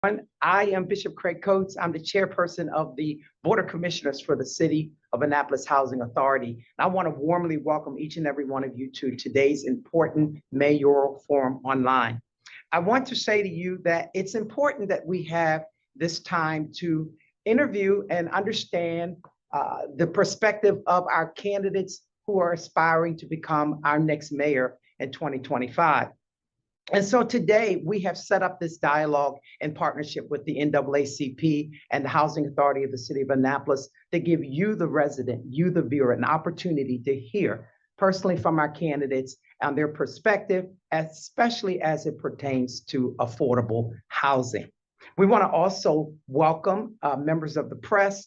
I am Bishop Craig Coates. I'm the chairperson of the Board of Commissioners for the City of Annapolis Housing Authority. I want to warmly welcome each and every one of you to today's important Mayoral Forum online. I want to say to you that it's important that we have this time to interview and understand the perspective of our candidates who are aspiring to become our next mayor in 2025. And so today we have set up this dialogue in partnership with the NAACP and the Housing Authority of the City of Annapolis to give you, the resident, you, the viewer, an opportunity to hear personally from our candidates on their perspective, especially as it pertains to affordable housing. We want to also welcome members of the press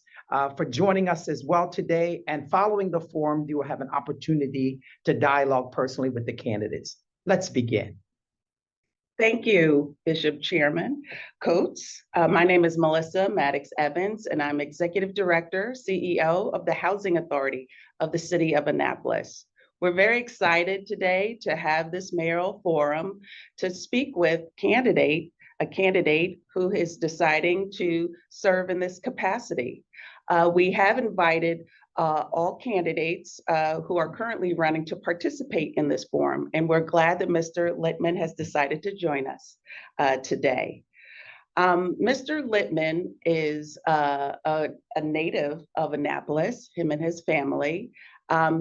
for joining us as well today. And following the forum, you will have an opportunity to dialogue personally with the candidates. Let's begin. Thank you, Bishop Chairman Coates. My name is Melissa Maddox Evans, and I'm Executive Director, CEO of the Housing Authority of the City of Annapolis. We're very excited today to have this mayoral forum to speak with a candidate who is deciding to serve in this capacity. We have invited all candidates who are currently running to participate in this forum, and we're glad that Mr. Littman has decided to join us today. Mr. Littman is a native of Annapolis, him and his family.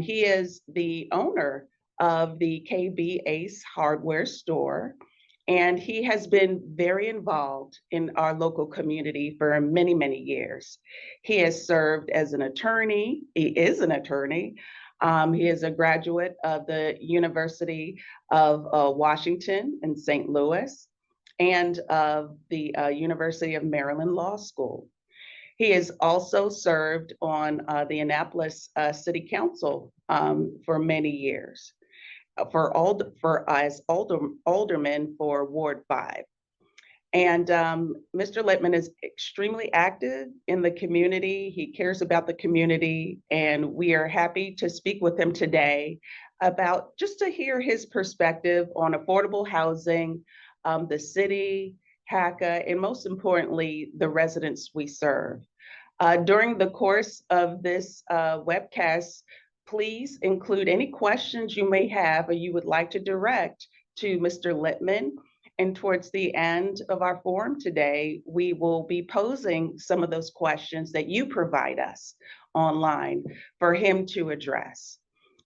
He is the owner of the KB Ace hardware store, and he has been very involved in our local community for many, many years. He has served as an attorney. He is an attorney. He is a graduate of the University of Washington in St. Louis and of the University of Maryland Law School. He has also served on the Annapolis City Council for many years. As alderman for Ward 5. And Mr. Littman is extremely active in the community. He cares about the community, and we are happy to speak with him today about just to hear his perspective on affordable housing, the city, HACA, and most importantly, the residents we serve. During the course of this webcast, please include any questions you may have or you would like to direct to Mr. Littman. And towards the end of our forum today, we will be posing some of those questions that you provide us online for him to address.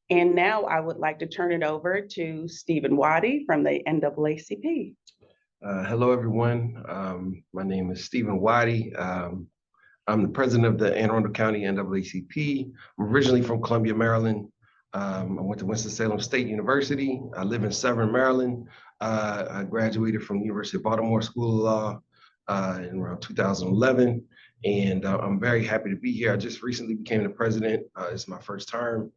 And now I would like to turn it over to Stephen Waddy from the NAACP. Hello, everyone. My name is Stephen Waddy. I'm the president of the Anne Arundel County NAACP. I'm originally from Columbia, Maryland. I went to Winston-Salem State University. I live in Severn, Maryland. I graduated from the University of Baltimore School of Law in around 2011. And I'm very happy to be here. I just recently became the president. It's my first term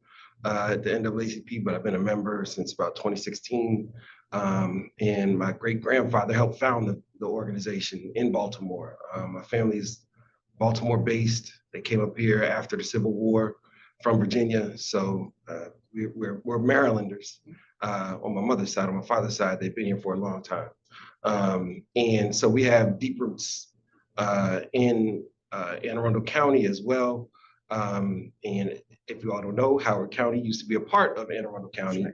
at the NAACP, but I've been a member since about 2016. And my great-grandfather helped found the organization in Baltimore. My family's Baltimore-based. They came up here after the Civil War from Virginia. So we're Marylanders on my mother's side. On my father's side, they've been here for a long time. And so we have deep roots in Anne Arundel County as well. And if you all don't know, Howard County used to be a part of Anne Arundel County.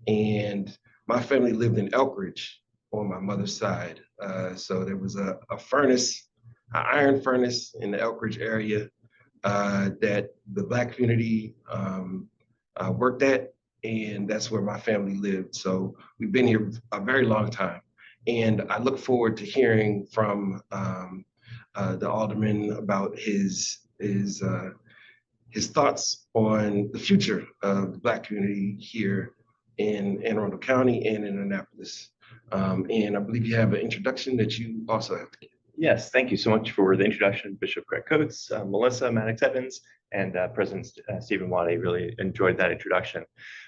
And my family lived in Elkridge on my mother's side. So there was a furnace, an iron furnace in the Elkridge area that the Black community worked at, and that's where my family lived. So we've been here a very long time, and I look forward to hearing from the alderman about his thoughts on the future of the Black community here in Anne Arundel County and in Annapolis. And I believe you have an introduction that you also have to give. Yes, thank you so much for the introduction, Bishop Craig Coates, Melissa Maddox Evans, and President Stephen Waddy. Really enjoyed that introduction.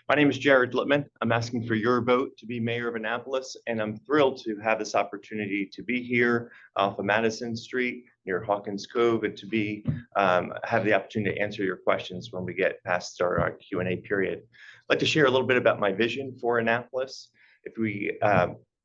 My name is Jared Littman. I'm asking for your vote to be mayor of Annapolis, and I'm thrilled to have this opportunity to be here off of Madison Street near Hawkins Cove, and to be have the opportunity to answer your questions when we get past our Q&A period. I'd like to share a little bit about my vision for Annapolis. If we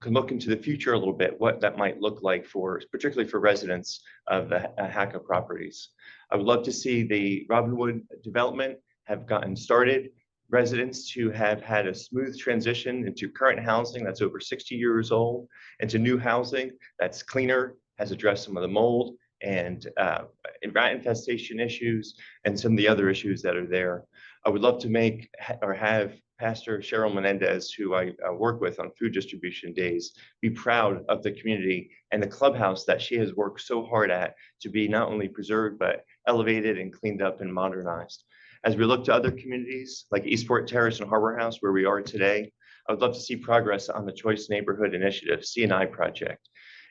can look into the future a little bit, what that might look like particularly for residents of the HACA properties. I would love to see the Robinwood development have gotten started. Residents who have had a smooth transition into current housing that's over 60 years old, into new housing that's cleaner, has addressed some of the mold and rat infestation issues and some of the other issues that are there. I would love to have Pastor Cheryl Menendez, who I work with on food distribution days, be proud of the community and the clubhouse that she has worked so hard at to be not only preserved, but elevated and cleaned up and modernized. As we look to other communities like Eastport Terrace and Harbor House, where we are today, I would love to see progress on the Choice Neighborhood Initiative, C&I project.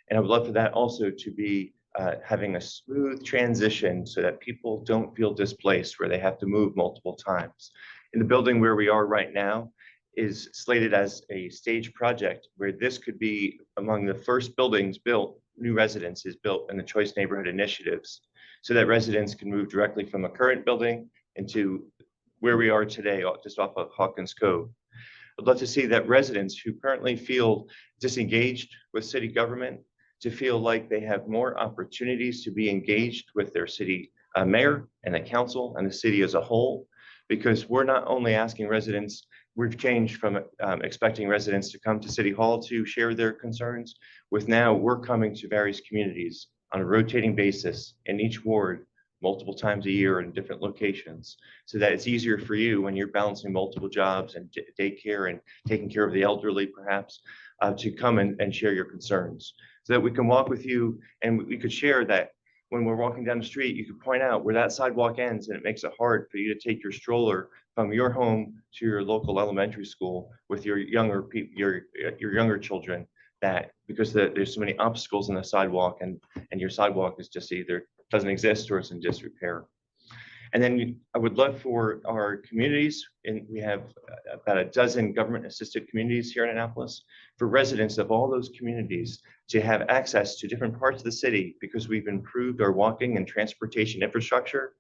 And I would love for that also to be having a smooth transition so that people don't feel displaced where they have to move multiple times. In the building where we are right now is slated as a stage project where this could be among the first buildings built, new residences built in the Choice Neighborhood Initiatives, so that residents can move directly from a current building into where we are today, just off of Hawkins Cove. I'd love to see that residents who currently feel disengaged with city government to feel like they have more opportunities to be engaged with their city mayor and the council and the city as a whole, because we're not only asking residents, we've changed from expecting residents to come to City Hall to share their concerns, with now we're coming to various communities on a rotating basis in each ward multiple times a year in different locations, so that it's easier for you when you're balancing multiple jobs and daycare and taking care of the elderly perhaps, to come and share your concerns, so that we can walk with you and we could share that when we're walking down the street, you could point out where that sidewalk ends and it makes it hard for you to take your stroller from your home to your local elementary school with your younger children, that because there's so many obstacles in the sidewalk and your sidewalk is just either doesn't exist or it's in disrepair. And then I would love for our communities, and we have about a dozen government assisted communities here in Annapolis, for residents of all those communities to have access to different parts of the city, because we've improved our walking and transportation infrastructure.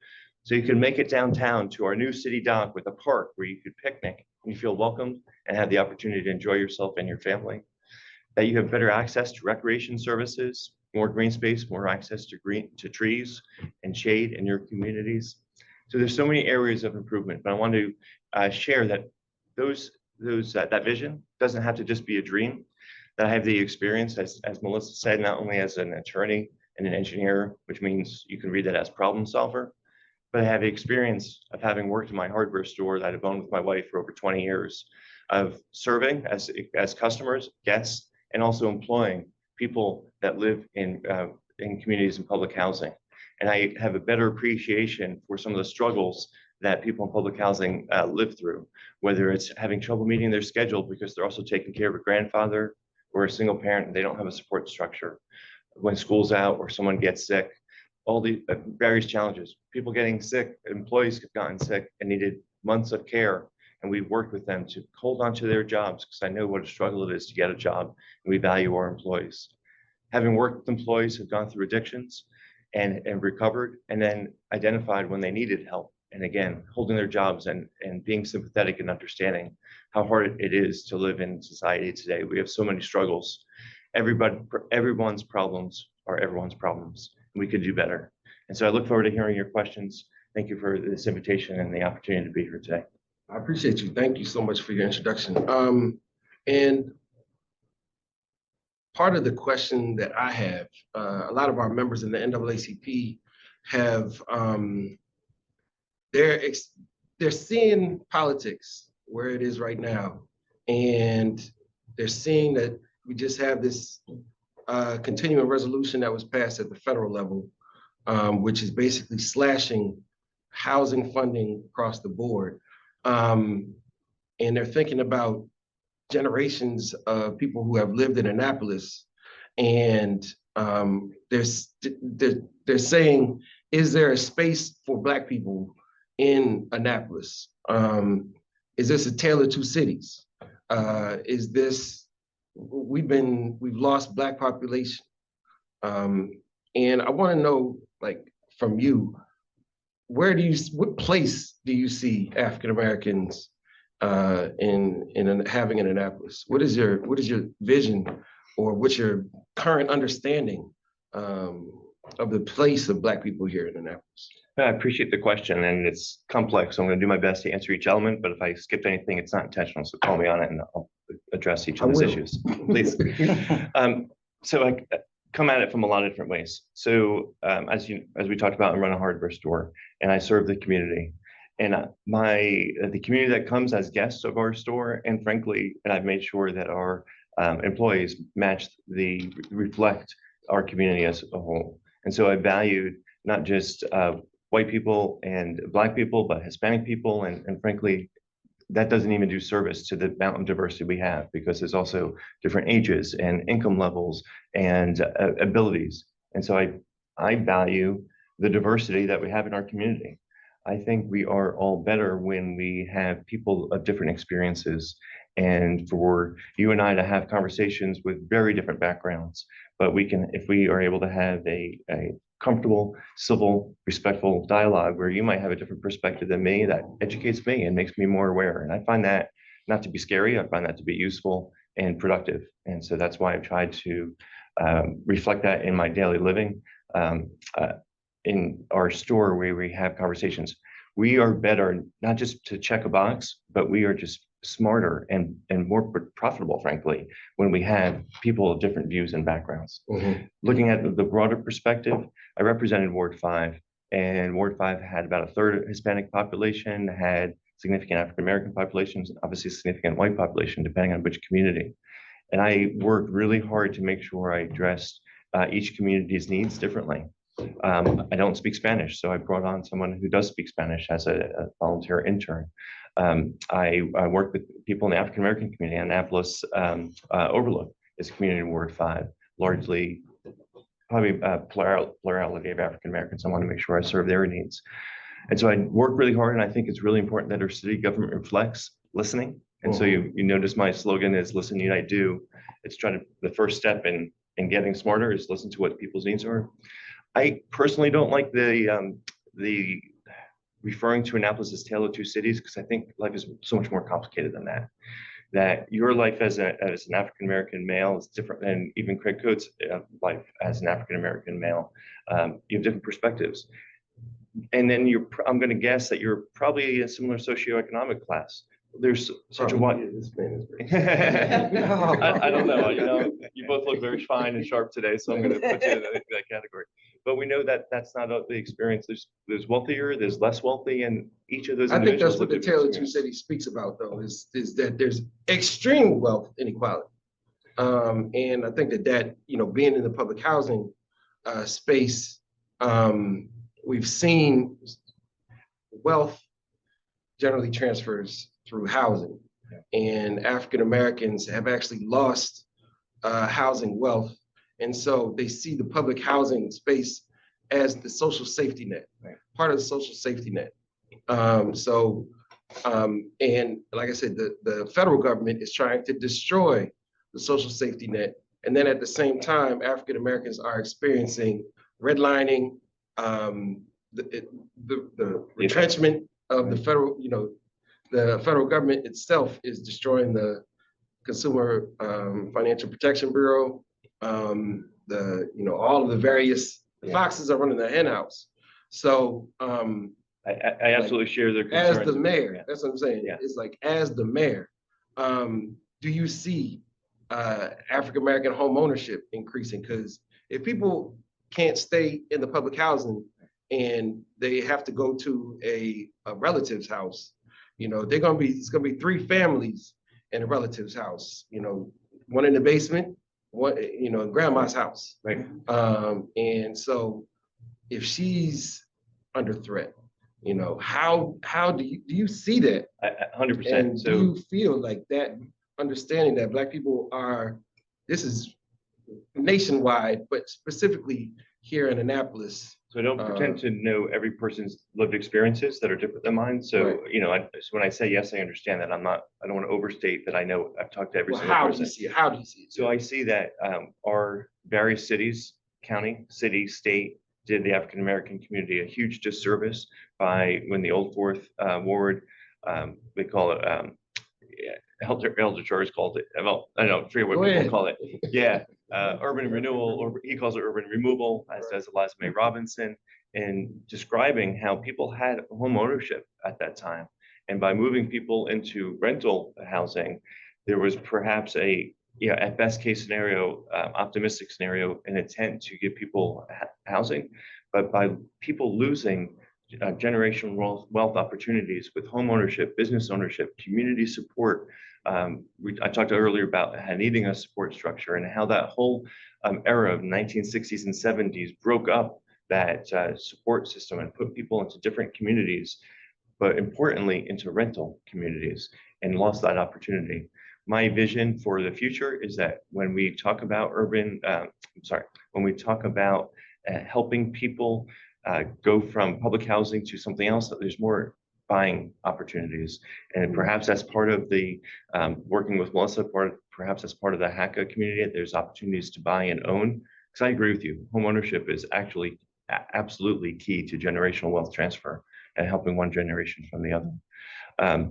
So you can make it downtown to our new city dock with a park where you could picnic and you feel welcomed and have the opportunity to enjoy yourself and your family. That you have better access to recreation services, more green space, more access to trees and shade in your communities. So there's so many areas of improvement, but I want to share that that vision doesn't have to just be a dream. That I have the experience, as Melissa said, not only as an attorney and an engineer, which means you can read that as problem solver, but I have the experience of having worked in my hardware store that I've owned with my wife for over 20 years, of serving as customers, guests, and also employing people that live in communities and public housing. And I have a better appreciation for some of the struggles that people in public housing live through, whether it's having trouble meeting their schedule because they're also taking care of a grandfather or a single parent and they don't have a support structure, when school's out or someone gets sick, all the various challenges, people getting sick, employees have gotten sick and needed months of care. And we've worked with them to hold on to their jobs, because I know what a struggle it is to get a job, and we value our employees. Having worked with employees who've gone through addictions and recovered, and then identified when they needed help. And again, holding their jobs and being sympathetic and understanding how hard it is to live in society today. We have so many struggles. Everyone's problems are everyone's problems, and we could do better. And so I look forward to hearing your questions. Thank you for this invitation and the opportunity to be here today. I appreciate you. Thank you so much for your introduction. And part of the question that I have, a lot of our members in the NAACP have, they're seeing politics where it is right now, and they're seeing that we just have this continuing resolution that was passed at the federal level, which is basically slashing housing funding across the board. And they're thinking about generations of people who have lived in Annapolis, and they're saying, is there a space for Black people in Annapolis? Is this a tale of two cities? Is this, we've lost Black population? And I want to know, like, from you, what place do you see African Americans having in Annapolis? What is your vision, or what's your current understanding of the place of Black people here in Annapolis? I appreciate the question, and it's complex. So I'm going to do my best to answer each element, but if I skipped anything, it's not intentional. So call me on it and I'll address each of those issues, please. So I come at it from a lot of different ways. So as we talked about, I run a hardware store and I serve the community. And the community that comes as guests of our store, and frankly, and I've made sure that our employees reflect our community as a whole. And so I valued not just white people and Black people, but Hispanic people. And frankly, that doesn't even do service to the amount of diversity we have, because there's also different ages and income levels and abilities. And so I value the diversity that we have in our community. I think we are all better when we have people of different experiences, and for you and I to have conversations with very different backgrounds, but if we are able to have a comfortable, civil, respectful dialogue where you might have a different perspective than me, that educates me and makes me more aware. And I find that not to be scary, I find that to be useful and productive. And so that's why I've tried to reflect that in my daily living. In our store where we have conversations, we are better, not just to check a box, but we are just smarter and more profitable, frankly, when we have people of different views and backgrounds. Mm-hmm. Looking at the broader perspective, I represented Ward 5, and Ward 5 had about a third Hispanic population, had significant African-American populations, obviously significant white population, depending on which community. And I worked really hard to make sure I addressed each community's needs differently. I don't speak Spanish, so I brought on someone who does speak Spanish as a volunteer intern. I work with people in the African-American community. Annapolis Overlook is community Ward 5, largely probably plurality of African-Americans. I want to make sure I serve their needs. And so I work really hard, and I think it's really important that our city government reflects listening. And so you notice my slogan is listen, unite, do. It's the first step in getting smarter is listen to what people's needs are. I personally don't like the referring to Annapolis as Tale of Two Cities, because I think life is so much more complicated than that. That your life as an African-American male is different than even Craig Coates' life as an African-American male. You have different perspectives. And then I'm going to guess that you're probably a similar socioeconomic class. There's such a wide. I don't know. You both look very fine and sharp today, so I'm going to put you in that category. But we know that that's not the experience. There's wealthier, there's less wealthy, and each of those. I think that's what the Tale of Two Cities speaks about, though, is that there's extreme wealth inequality, and I think that being in the public housing space, we've seen wealth generally transfers through housing, and African Americans have actually lost housing wealth. And so they see the public housing space as the social safety net, part of the social safety net. And like I said, the federal government is trying to destroy the social safety net. And then at the same time, African Americans are experiencing redlining, the retrenchment of the federal, the federal government itself is destroying the Consumer Financial Protection Bureau. All of the various foxes are running the hen house. So I absolutely share their concerns. As the mayor, that's what I'm saying. Yeah. It's like, as the mayor, do you see African American home ownership increasing? Because if people can't stay in the public housing and they have to go to a relative's house, it's gonna be 3 families in a relative's house. One in the basement, one in grandma's house, right? And so if she's under threat, how do you see that? 100%. And do you feel like that understanding that Black people this is nationwide, but specifically here in Annapolis? So I don't pretend to know every person's lived experiences that are different than mine. So, right. So when I say yes, I understand that. I don't want to overstate that I know I've talked to every single person. How do you see it? So I see that our various cities, county, city, state, did the African-American community a huge disservice by when the Old Fourth Ward, they call it Elder George called it, well, I don't forget what Go people ahead. call it. Yeah, urban renewal, or he calls it urban removal, as does Eliza May Robinson, in describing how people had home ownership at that time. And by moving people into rental housing, there was perhaps a, at best case scenario, optimistic scenario, an intent to give people housing. But by people losing generational wealth opportunities with home ownership, business ownership, community support. I talked earlier about needing a support structure and how that whole era of 1960s and 70s broke up that support system and put people into different communities, but importantly into rental communities, and lost that opportunity. My vision for the future is that when we talk about when we talk about helping people go from public housing to something else, that there's more buying opportunities. And perhaps that's part of the working with Melissa, perhaps that's part of the HACA community, there's opportunities to buy and own. Because I agree with you, home ownership is actually absolutely key to generational wealth transfer and helping one generation from the other.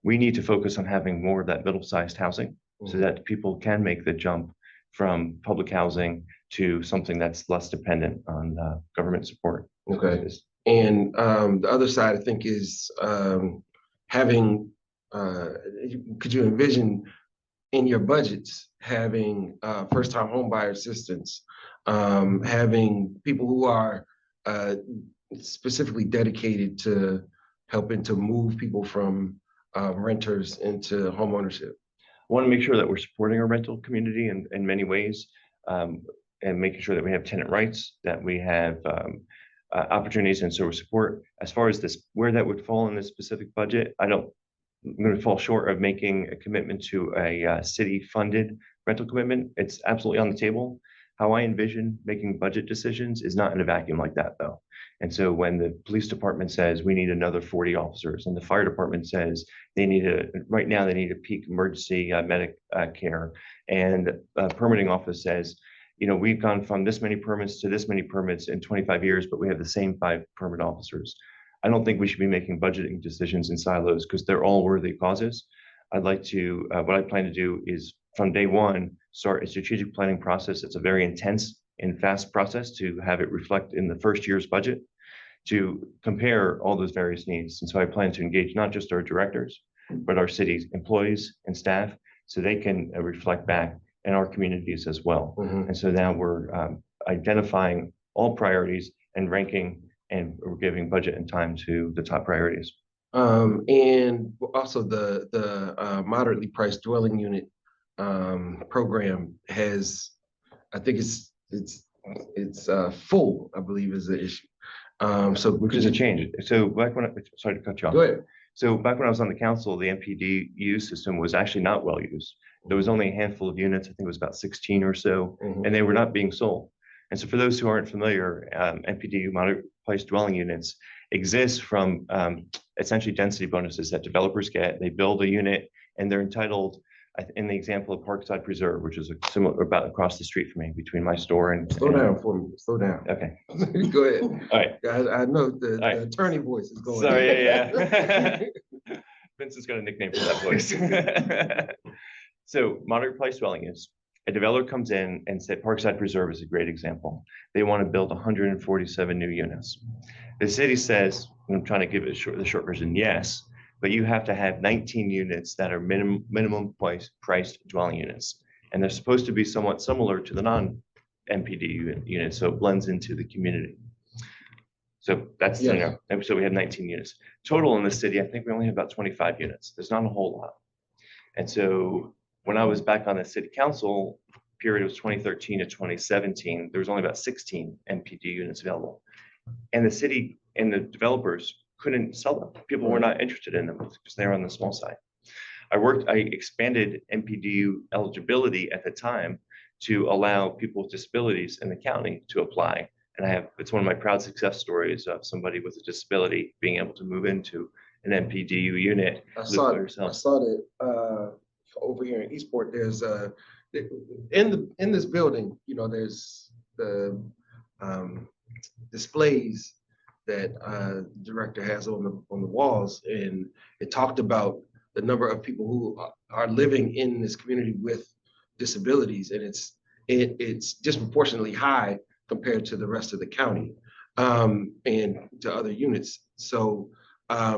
We need to focus on having more of that middle-sized housing so that people can make the jump from public housing to something that's less dependent on government support. Okay. And the other side, I think, is having, could you envision in your budgets having first-time home buyer assistance, having people who are specifically dedicated to helping to move people from renters into home ownership? I want to make sure that we're supporting our rental community in many ways, and making sure that we have tenant rights, that we have opportunities and service support. As far as this, where that would fall in this specific budget, I'm going to fall short of making a commitment to a city-funded rental commitment. It's absolutely on the table. How I envision making budget decisions is not in a vacuum like that, though. And so when the police department says we need another 40 officers, and the fire department says they need right now they need a peak emergency medic care, and a permitting office says, we've gone from this many permits to this many permits in 25 years, but we have the same 5 permit officers. I don't think we should be making budgeting decisions in silos, because they're all worthy causes. I'd like to, what I plan to do is from day one, start a strategic planning process. It's a very intense and fast process to have it reflect in the first year's budget to compare all those various needs. And so I plan to engage not just our directors, but our city's employees and staff, so they can reflect back in our communities as well. And so now we're identifying all priorities and ranking, and we're giving budget and time to the top priorities. And also the moderately priced dwelling unit program has, I think it's full, I believe, is the issue. Which is a change. So back when sorry to cut you off. Go ahead. So back when I was on the council, the MPDU system was actually not well used. There was only a handful of units, I think it was about 16 or so, and they were not being sold. And so for those who aren't familiar, MPDU, moderate priced dwelling units, exist from essentially density bonuses that developers get. They build a unit and they're entitled, in the example of Parkside Preserve, which is a similar, about across the street from me, between my store and— Slow down for me, slow down. Okay. Go ahead. All right. I know the attorney voice is going. Sorry, yeah. Vince has got a nickname for that voice. So moderate priced dwelling is, a developer comes in and said, Parkside Preserve is a great example. They want to build 147 new units. The city says, and I'm trying to give it the short version, yes, but you have to have 19 units that are minimum priced dwelling units. And they're supposed to be somewhat similar to the non-MPD units, so it blends into the community. So that's, Yes. So we have 19 units. Total in the city, I think we only have about 25 units. There's not a whole lot. And so when I was back on the city council, period was 2013 to 2017, there was only about 16 MPD units available. And the city and the developers couldn't sell them. People were not interested in them because they're on the small side. I expanded MPDU eligibility at the time to allow people with disabilities in the county to apply. And it's one of my proud success stories of somebody with a disability being able to move into an MPDU unit. I saw that over here in Eastport. There's in this building, there's the displays that the director has on the walls, and it talked about the number of people who are living in this community with disabilities, and it's disproportionately high compared to the rest of the county and to other units. So I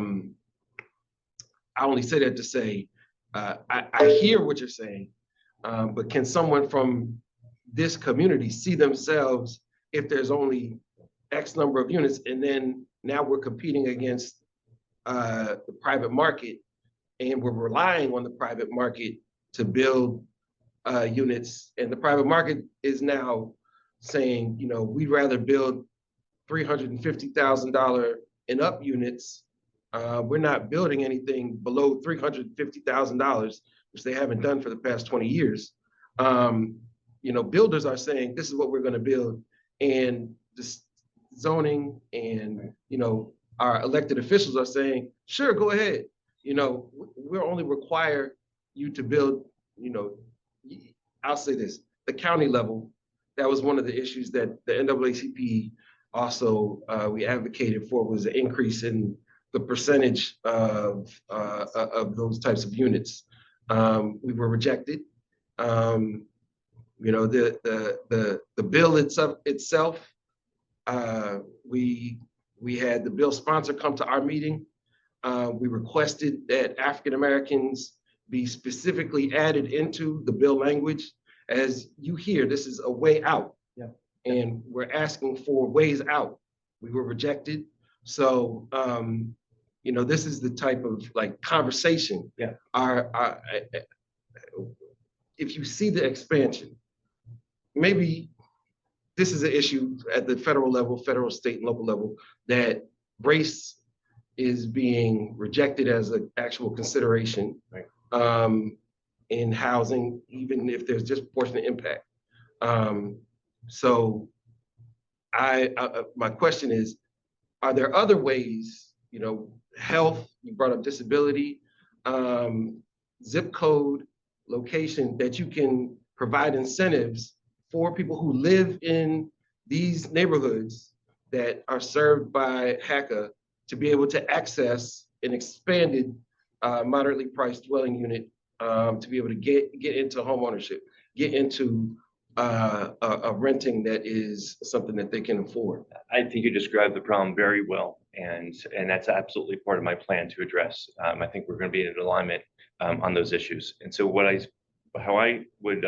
only say that to say I hear what you're saying, but can someone from this community see themselves if there's only X number of units, and then now we're competing against the private market, and we're relying on the private market to build units, and the private market is now saying, you know, we'd rather build $350,000 and up units. We're not building anything below $350,000, which they haven't done for the past 20 years. You know, builders are saying, this is what we're going to build, and this zoning and, you know, our elected officials are saying, sure, go ahead. You know, we'll only require you to build, you know, I'll say this, the county level. That was one of the issues that the NAACP also we advocated for, was an increase in the percentage of those types of units. We were rejected. You know, the bill itself, we had the bill sponsor come to our meeting. We requested that African Americans be specifically added into the bill language. As you hear, this is a way out. Yeah. And we're asking for ways out. We were rejected. So, you know, this is the type of like conversation. Yeah. If you see the expansion, maybe this is an issue at the federal level, federal, state, and local level, that race is being rejected as an actual consideration. Right. In housing, even if there's disproportionate impact. So my question is, are there other ways, you know, health, you brought up disability, zip code, location, that you can provide incentives for people who live in these neighborhoods that are served by HACA to be able to access an expanded moderately priced dwelling unit, to be able to get into home ownership, get into a renting that is something that they can afford. I think you described the problem very well, and that's absolutely part of my plan to address. I think we're going to be in alignment on those issues. And so how I would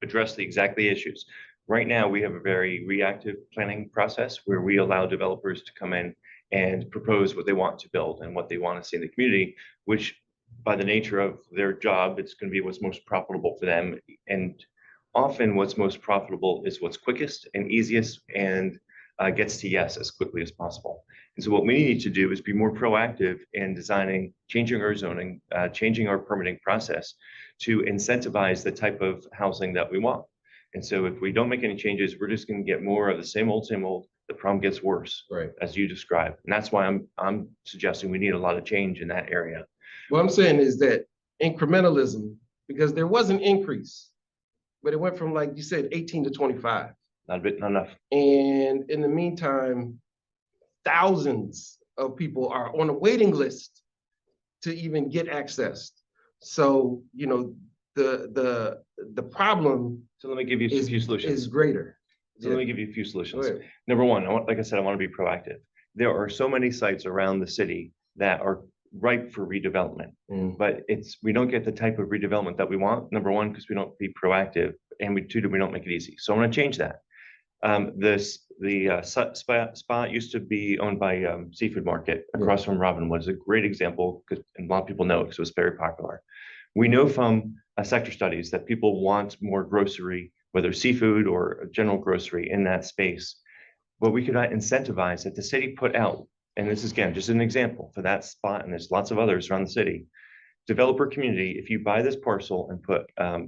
address the issues. Right now, we have a very reactive planning process where we allow developers to come in and propose what they want to build and what they want to see in the community, which by the nature of their job, it's going to be what's most profitable for them. And often what's most profitable is what's quickest and easiest and gets to yes as quickly as possible. And so what we need to do is be more proactive in designing, changing our zoning, changing our permitting process to incentivize the type of housing that we want. And so if we don't make any changes, we're just going to get more of the same old, the problem gets worse, Right. as you described. And that's why I'm suggesting we need a lot of change in that area. What I'm saying is that incrementalism, because there was an increase, but it went from, like you said, 18 to 25. Not a bit, not enough. And in the meantime, thousands of people are on a waiting list to even get accessed. So, you know, the problem So let me give you a few solutions. is greater. So let me give you a few solutions. Go ahead. Number one, like I said, I want to be proactive. There are so many sites around the city that are ripe for redevelopment, but we don't get the type of redevelopment that we want. Number one, because we don't be proactive, and we don't make it easy. So I want to change that. The spot used to be owned by Seafood Market across from Robinwood. Is a great example, because a lot of people know it because it was very popular. We know from sector studies that people want more grocery, whether seafood or general grocery, in that space. But we could incentivize that the city put out, and this is again just an example for that spot, and there's lots of others around the city. Developer community, if you buy this parcel and put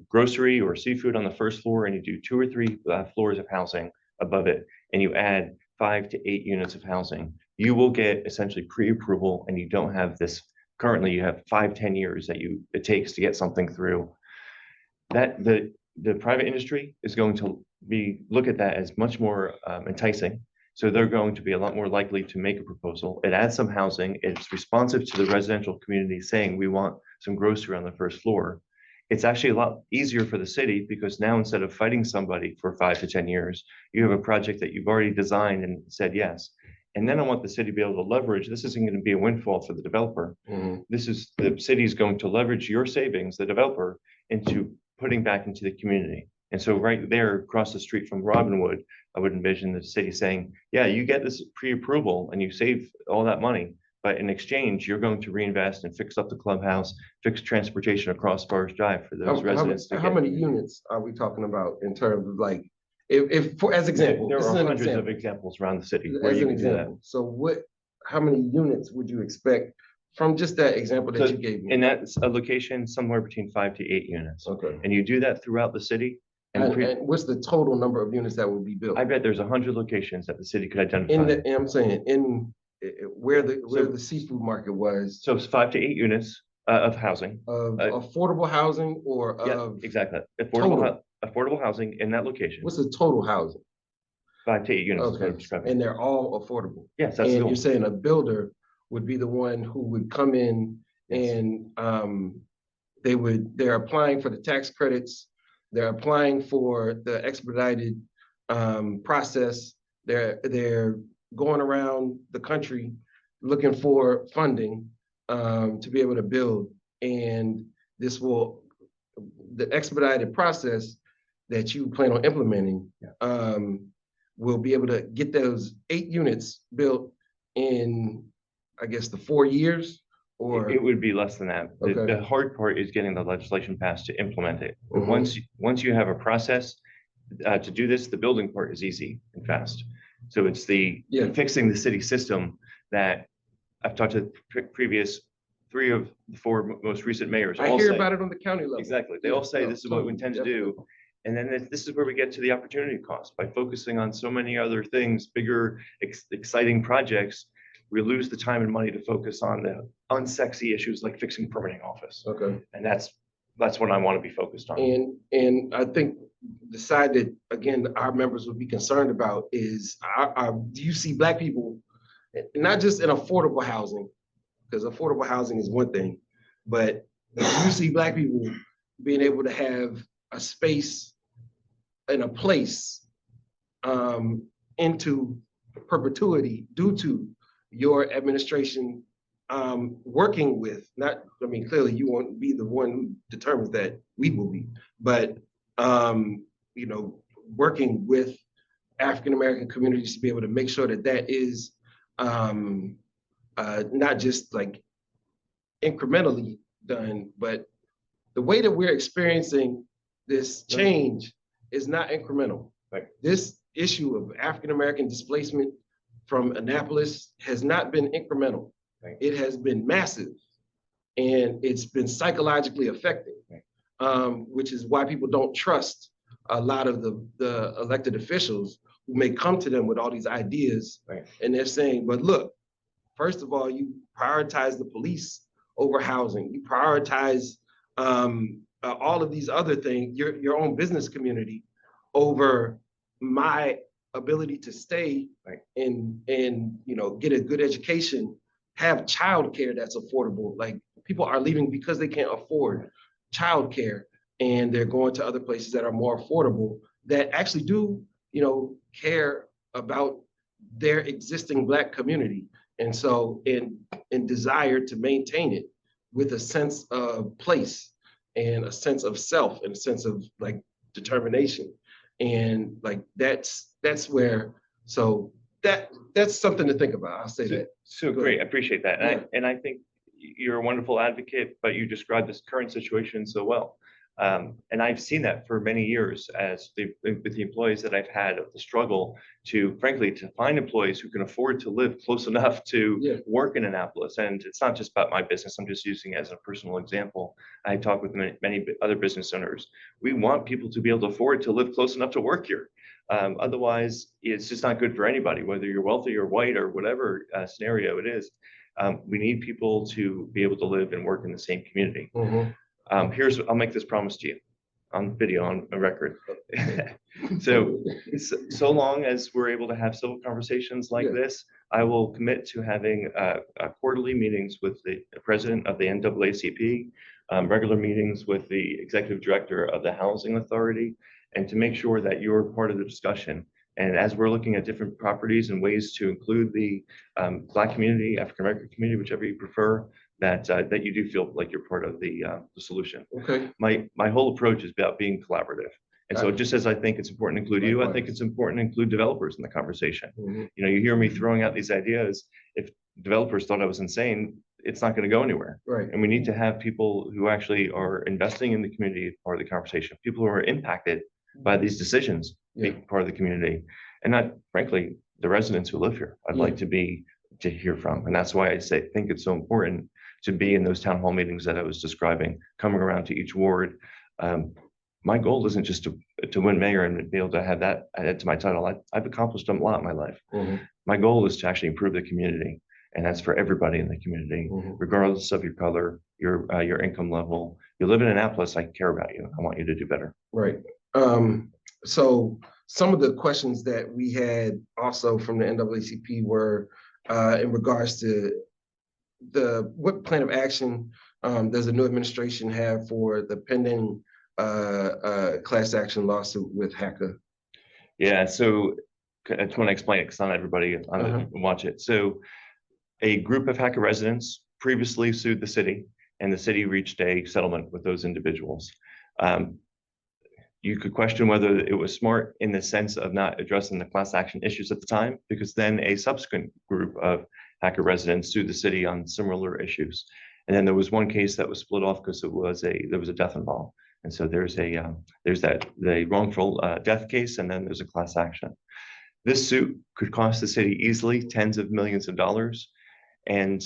grocery or seafood on the first floor, and you do 2 or 3 floors of housing above it, and you add 5 to 8 units of housing, you will get essentially pre-approval, and you don't have this. Currently, you have 5-10 years that it takes to get something through. That the private industry is going to look at that as much more enticing. So they're going to be a lot more likely to make a proposal. It adds some housing. It's responsive to the residential community saying we want some grocery on the first floor. It's actually a lot easier for the city because now instead of fighting somebody for 5 to 10 years, you have a project that you've already designed and said yes. And then I want the city to be able to leverage, this isn't going to be a windfall for the developer. This is, the city is going to leverage your savings, the developer, into putting back into the community. And so right there across the street from Robinwood, I would envision the city saying, yeah, you get this pre-approval and you save all that money, but in exchange, you're going to reinvest and fix up the clubhouse, fix transportation across Forest Drive for those residents. How many units are we talking about in terms of like, if for, as example, There this are is an hundreds of example. examples around the city where As you an can do that. example, so how many units would you expect from just that example that So you gave me? in that location, somewhere between 5 to 8 units. Okay. And you do that throughout the city. And what's the total number of units that would be built? I bet there's 100 locations that the city could identify. I'm saying where the seafood market was. So it's 5 to 8 units of housing. Of affordable housing or Yeah, of exactly. total? Affordable housing in that location. What's the total housing? 5 to 8 units. Is what I'm Okay, describing. and they're all affordable. Yes, that's the And goal. you're saying a builder would be the one who would come in and they're applying for the tax credits, they're applying for the expedited process, they're going around the country looking for funding to be able to build. And the expedited process that you plan on implementing will be able to get those 8 units built in, I guess, the 4 years, or It would be less than that. Okay. The hard part is getting the legislation passed to implement it. But Mhm. once you have a process to do this, the building part is easy and fast. So it's fixing the city system that I've talked to previous 3 of the 4 most recent mayors. I all hear say- about it on the county level. Exactly. They Yeah, all say no, this is what we totally, intend to definitely. do. And then this is where we get to the opportunity cost. By focusing on so many other things, bigger, exciting projects, we lose the time and money to focus on the unsexy issues like fixing permitting office. Okay. And that's what I want to be focused on. And I think the side that, again, our members would be concerned about is, do you see Black people, not just in affordable housing, because affordable housing is one thing, but do you see Black people being able to have a space and a place into perpetuity due to your administration working with, clearly you won't be the one who determines that, we will be, but working with African-American communities to be able to make sure that is not just like incrementally done, but the way that we're experiencing this change is not incremental. Right. This issue of African-American displacement from Annapolis has not been incremental. Right. It has been massive, and it's been psychologically affecting, which is why people don't trust a lot of the elected officials who may come to them with all these ideas. Right. And they're saying, but look, first of all, you prioritize the police over housing. You prioritize all of these other things, your own business community over my ability to stay and get a good education, have childcare that's affordable. Like, people are leaving because they can't afford childcare, and they're going to other places that are more affordable, that actually do, care about their existing Black community. And so in desire to maintain it with a sense of place and a sense of self and a sense of like determination. And like, that's where, so that's something to think about. I'll say that. So Go great, I ahead. appreciate that. And I think you're a wonderful advocate, but you described this current situation so well. And I've seen that for many years with the employees that I've had, of the struggle to, frankly, to find employees who can afford to live close enough to work in Annapolis. And it's not just about my business. I'm just using it as a personal example. I talk with many other business owners. We want people to be able to afford to live close enough to work here. Otherwise, it's just not good for anybody, whether you're wealthy or white or whatever scenario it is. We need people to be able to live and work in the same community. Mhm. I'll make this promise to you on video, on a record. So long as we're able to have civil conversations like this, I will commit to having quarterly meetings with the president of the NAACP, regular meetings with the executive director of the Housing Authority, and to make sure that you're part of the discussion. And as we're looking at different properties and ways to include the Black community, African American community, whichever you prefer, that you do feel like you're part of the solution. Okay. My whole approach is about being collaborative. And so just as I think it's important to include you, I think it's important to include developers in the conversation. Mhm. You know, you hear me throwing out these ideas. If developers thought I was insane, it's not going to go anywhere. Right. And we need to have people who actually are investing in the community part of the conversation, people who are impacted by these decisions, be part of the community, and not, frankly, the residents who live here. I'd like to hear from. And that's why I think it's so important to be in those town hall meetings that I was describing, coming around to each ward. My goal isn't just to win mayor and be able to have that added to my title. I've accomplished a lot in my life. My goal is to actually improve the community. And that's for everybody in the community, regardless of your color, your income level. You live in Annapolis, I care about you. I want you to do better. Right. So some of the questions that we had also from the NAACP were in regards to what plan of action does the new administration have for the pending class action lawsuit with HACA? Yeah, so I just want to explain it because not everybody watch it. So a group of HACA residents previously sued the city, and the city reached a settlement with those individuals. You could question whether it was smart in the sense of not addressing the class action issues at the time, because then a subsequent group of HACA residents sued the city on similar issues. And then there was one case that was split off because there was a death involved. And so there's the wrongful death case, and then there's a class action. This suit could cost the city easily tens of millions of dollars. And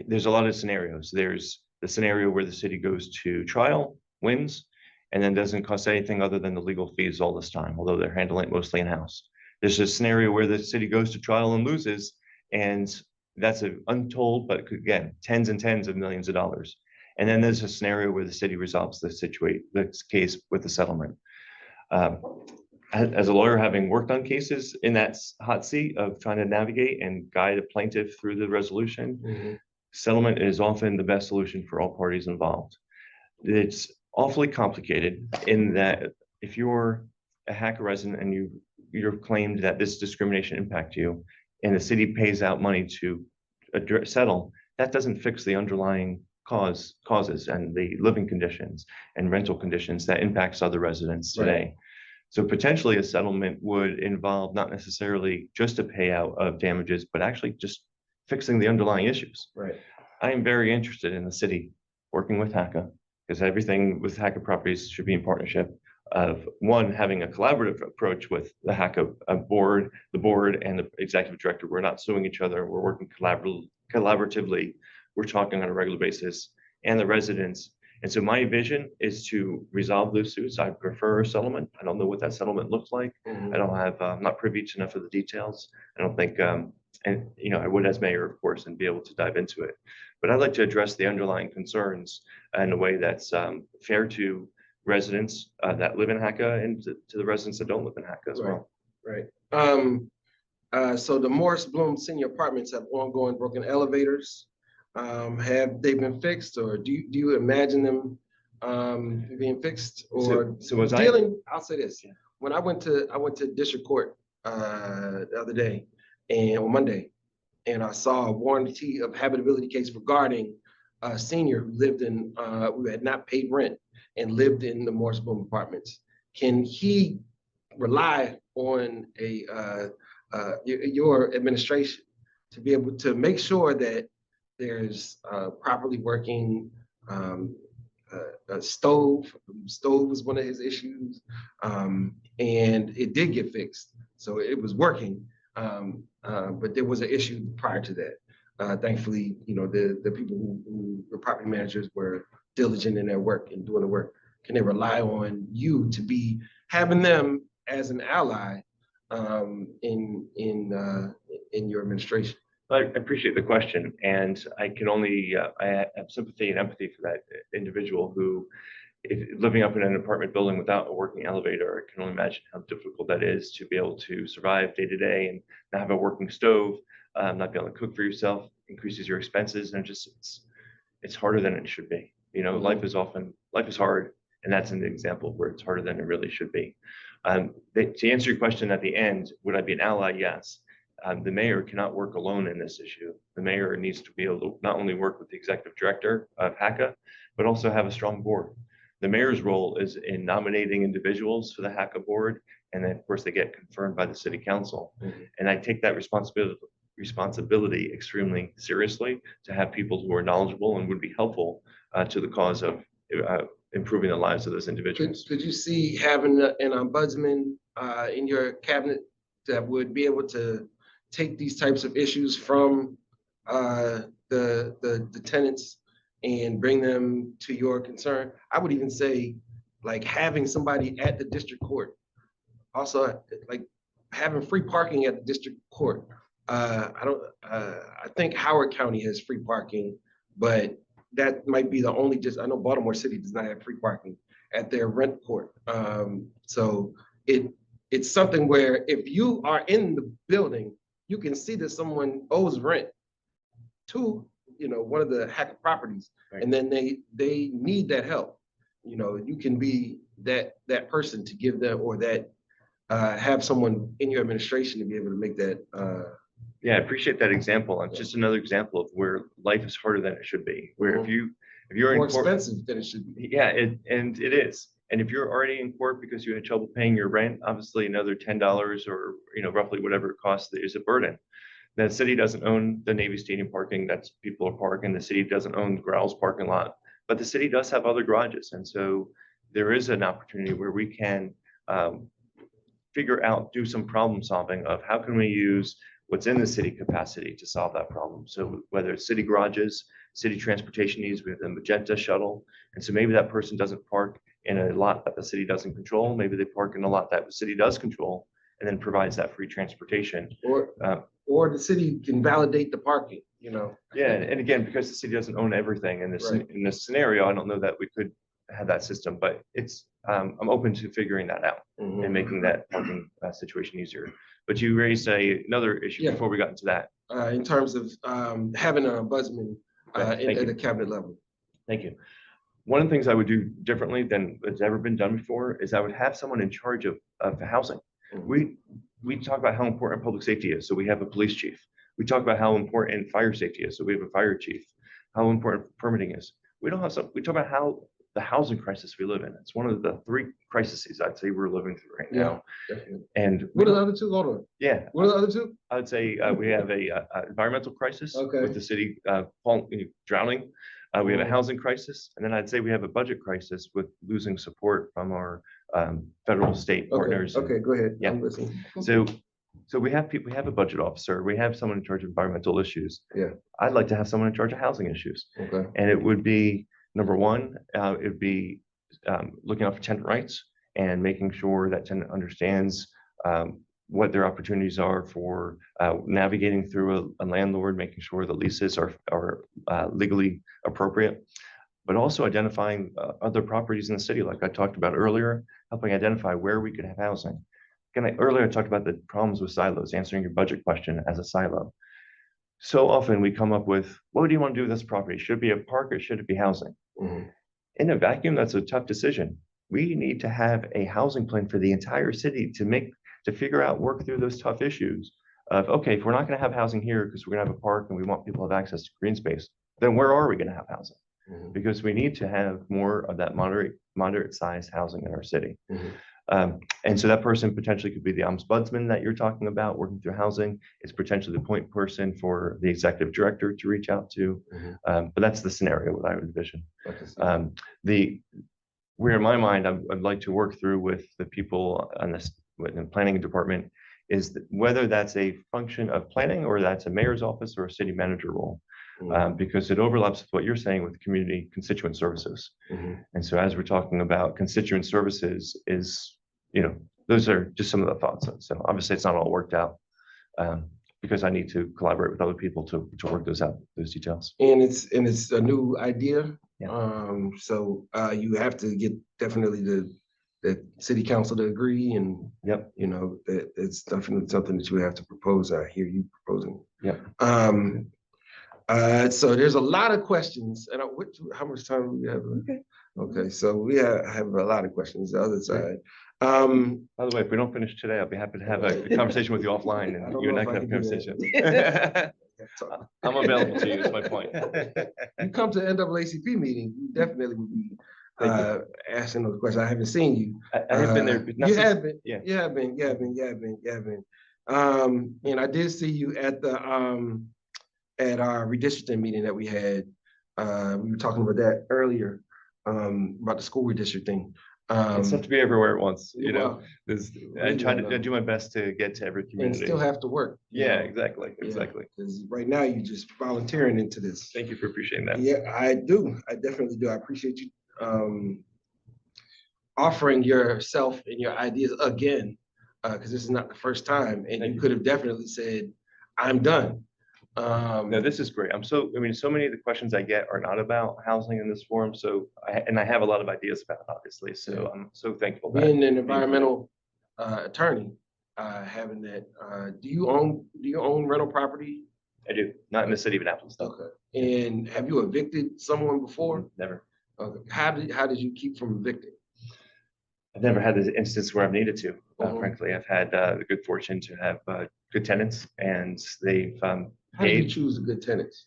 there's a lot of scenarios. There's the scenario where the city goes to trial, wins, and then doesn't cost anything other than the legal fees all this time, although they're handling it mostly in-house. There's a scenario where the city goes to trial and loses, and that's an untold, but again, tens and tens of millions of dollars. And then there's a scenario where the city resolves this case with a settlement. As a lawyer, having worked on cases in that hot seat of trying to navigate and guide a plaintiff through the resolution, settlement is often the best solution for all parties involved. It's awfully complicated in that if you're a HACA resident and you're claimed that this discrimination impact you, and the city pays out money to settle, that doesn't fix the underlying causes and the living conditions and rental conditions that impacts other residents today. Right. So potentially a settlement would involve not necessarily just a payout of damages, but actually just fixing the underlying issues. Right. I am very interested in the city working with HACA, because everything with HACA properties should be in partnership of one, having a collaborative approach with the HACA board, the board and the executive director. We're not suing each other. We're working collaboratively. We're talking on a regular basis, and the residents. And so my vision is to resolve those suits. I prefer a settlement. I don't know what that settlement looks like. I don't have, I'm not privy to enough of the details. I don't think, and you know, I would as mayor, of course, and be able to dive into it. But I'd like to address the underlying concerns in a way that's fair to residents that live in HACA and to the residents that don't live in HACA as well. Right. So the Morris Bloom Senior Apartments have ongoing broken elevators. Have they been fixed, or do you imagine them being fixed, or so dealing? I'll say this: when I went to district court the other day, and on Monday, and I saw a warranty of habitability case regarding a senior who lived in who had not paid rent and lived in the Morris Bloom Apartments. Can he rely on your administration to be able to make sure that there's properly working a stove? Stove was one of his issues, and it did get fixed, so it was working. But there was an issue prior to that. Thankfully, you know, the people who the property managers were diligent in their work and doing the work. Can they rely on you to be having them as an ally in your administration? I appreciate the question, and I can only I have sympathy and empathy for that individual who, if living up in an apartment building without a working elevator, I can only imagine how difficult that is to be able to survive day to day and not have a working stove, not be able to cook for yourself, increases your expenses, and it's harder than it should be. Life is hard, and that's an example where it's harder than it really should be. To answer your question at the end, would I be an ally? Yes. The mayor cannot work alone in this issue. The mayor needs to be able to not only work with the executive director of HACA, but also have a strong board. The mayor's role is in nominating individuals for the HACA board, and then of course they get confirmed by the city council. And I take that responsibility extremely seriously, to have people who are knowledgeable and would be helpful to the cause of improving the lives of those individuals. Could you see having an ombudsman in your cabinet that would be able to take these types of issues from the tenants and bring them to your concern? I would even say, like, having somebody at the district court, also like having free parking at the district court. I think Howard County has free parking, but that might be the only, I know Baltimore City does not have free parking at their rent court. So it's something where if you are in the building, you can see that someone owes rent to, one of the HACA properties, Right. and then they need that help. You can be that person to give them, or that have someone in your administration to be able to make that. Yeah, I appreciate that example. It's just another example of where life is harder than it should be. Where if you're in More court, expensive than it should be. yeah, and it is. And if you're already in court because you had trouble paying your rent, obviously another $10 or roughly whatever it costs is a burden. The city doesn't own the Navy Stadium parking that's people are parking. The city doesn't own the Growls parking lot, but the city does have other garages, and so there is an opportunity where we can do some problem solving of how can we use what's in the city capacity to solve that problem. So whether it's city garages, city transportation needs, we have the Magenta shuttle. And so maybe that person doesn't park in a lot that the city doesn't control. Maybe they park in a lot that the city does control, and then provides that free transportation. Or the city can validate the parking, Yeah, and again, because the city doesn't own everything in this Right. in this scenario, I don't know that we could have that system, but I'm open to figuring that out and making that parking situation easier. But you raised another issue Yeah. before we got into that. In terms of having an ombudsman Right, thank at you. the cabinet level. Thank you. One of the things I would do differently than has ever been done before is I would have someone in charge of housing. We talk about how important public safety is, so we have a police chief. We talk about how important fire safety is, so we have a fire chief. How important permitting is. We don't have some. We talk about how the housing crisis we live in. It's one of the 3 crises I'd say we're living through right now. Definitely. And What are the other 2? Hold on. yeah, What are the other 2? I would say we have a environmental crisis Okay. with the city drowning. We have a housing crisis, and then I'd say we have a budget crisis with losing support from our federal state partners. Okay, go ahead. Yeah. I'm listening. So we have people. We have a budget officer. We have someone in charge of environmental issues. Yeah. I'd like to have someone in charge of housing issues, Okay. and it would be number one. It would be looking out for tenant rights and making sure that tenant understands what their opportunities are for navigating through a landlord, making sure the leases are legally appropriate, but also identifying other properties in the city, like I talked about earlier, helping identify where we could have housing. Earlier I talked about the problems with silos, answering your budget question as a silo. So often we come up with, what do you want to do with this property? Should it be a park or should it be housing? In a vacuum, that's a tough decision. We need to have a housing plan for the entire city to figure out, work through those tough issues of, okay, if we're not going to have housing here because we're going to have a park and we want people to have access to green space, then where are we going to have housing? Because we need to have more of that moderate sized housing in our city. And so that person potentially could be the ombudsman that you're talking about, working through housing. It's potentially the point person for the executive director to reach out to. But that's the scenario that I would envision. Where in my mind, I'd like to work through with the people on this in the planning department is that whether that's a function of planning or that's a mayor's office or a city manager role. Because it overlaps with what you're saying with community constituent services. And so as we're talking about constituent services those are just some of the thoughts. So obviously it's not all worked out because I need to collaborate with other people to work those details. And it's a new idea. Yeah. So you have to get definitely the city council to agree, and Yep. that it's definitely something that you have to propose. I hear you proposing. Yep. So there's a lot of questions, and how much time do we have? Okay, so we have a lot of questions. The other side. By the way, if we don't finish today, I'll be happy to have a conversation with you offline, and you and I can have a conversation. I'm available to you, is my point. You come to NAACP meeting, you definitely would be Thank you. asking those questions. I haven't seen you. I have been there. but not You since- have been. Yeah. You have been. And I did see you at the at our redistricting meeting that we had. We were talking about that earlier, about the school redistricting. It's tough to be everywhere at once, well, I try to do my best to get to every and community. still have to work. Yeah, exactly, exactly. Because right now you're just volunteering into this. Thank you for appreciating that. Yeah, I do. I definitely do. I appreciate you offering yourself and your ideas again, because this is not the first time, and you could have definitely said, "I'm done." No, this is great. So many of the questions I get are not about housing in this forum. So, I have a lot of ideas about it, obviously. So I'm so thankful that Being an environmental attorney, having that, do you own rental property? I do, not in the city of Annapolis, though. Okay. And have you evicted someone before? Never. Okay. How did you keep from evicting? I've never had this instance where I've needed to. Mhm. Frankly, I've had the good fortune to have good tenants, and they've How do you paid. choose the good tenants?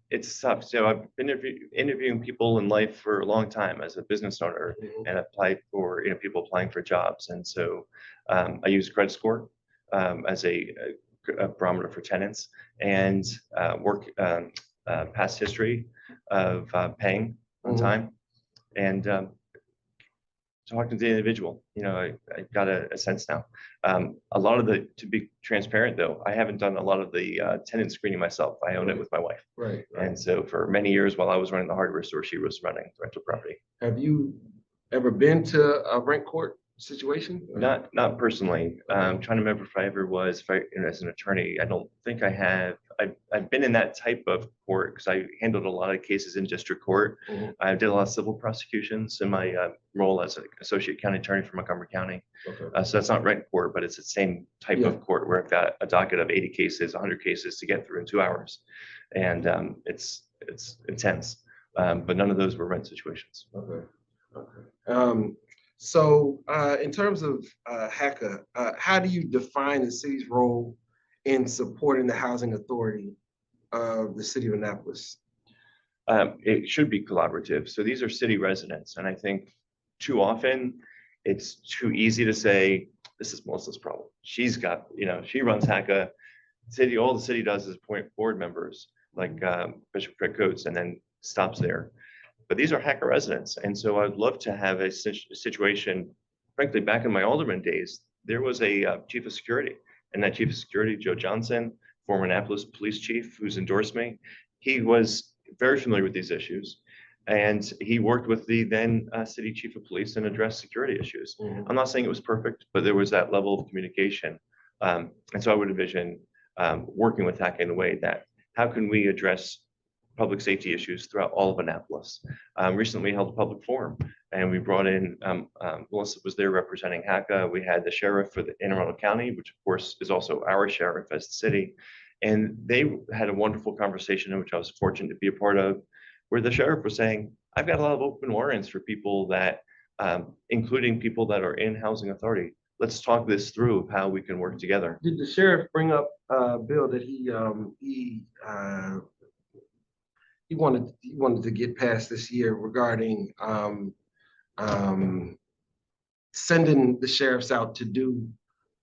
It's tough. So I've been interviewing people in life for a long time as a business owner, Mhm. and applied for people applying for jobs. And so I use credit score as a barometer for tenants, and work past history of paying on Mhm. time, and talking to the individual. I got a sense now. A lot of to be transparent though, I haven't done a lot of the tenant screening myself. I own it with my wife. Right. And so for many years while I was running the hardware store, she was running the rental property. Have you ever been to a rent court situation? Not personally. I'm trying to remember if I ever was, as an attorney. I don't think I have. I've been in that type of court because I handled a lot of cases in district court. Mhm. I did a lot of civil prosecutions in my role as an associate county attorney for Montgomery County. Okay. So that's not rent court, but it's the same type Yeah. of court where I've got a docket of 80 cases, 100 cases to get through in 2 hours. And it's intense. But none of those were rent situations. Okay. Okay. So in terms of HACA, how do you define the city's role in supporting the housing authority of the city of Annapolis? It should be collaborative. So these are city residents. And I think too often it's too easy to say, this is Melissa's problem. She's got, she runs HACA. All the city does is appoint board members like Bishop Craig Coates, and then stops there. But these are HACA residents. And so I'd love to have a situation, frankly, back in my alderman days, there was a chief of security, and that chief of security, Joe Johnson, former Annapolis police chief who's endorsed me, he was very familiar with these issues. And he worked with the then city chief of police and addressed security issues. Mhm. I'm not saying it was perfect, but there was that level of communication. And so I would envision working with HACA in a way that, how can we address public safety issues throughout all of Annapolis? Recently we held a public forum, and we brought in, Melissa was there representing HACA. We had the sheriff for the Anne Arundel County, which of course is also our sheriff as the city. And they had a wonderful conversation, which I was fortunate to be a part of, where the sheriff was saying, I've got a lot of open warrants for people that, including people that are in housing authority. Let's talk this through of how we can work together. Did the sheriff bring up a bill that he wanted to get passed this year regarding sending the sheriffs out to do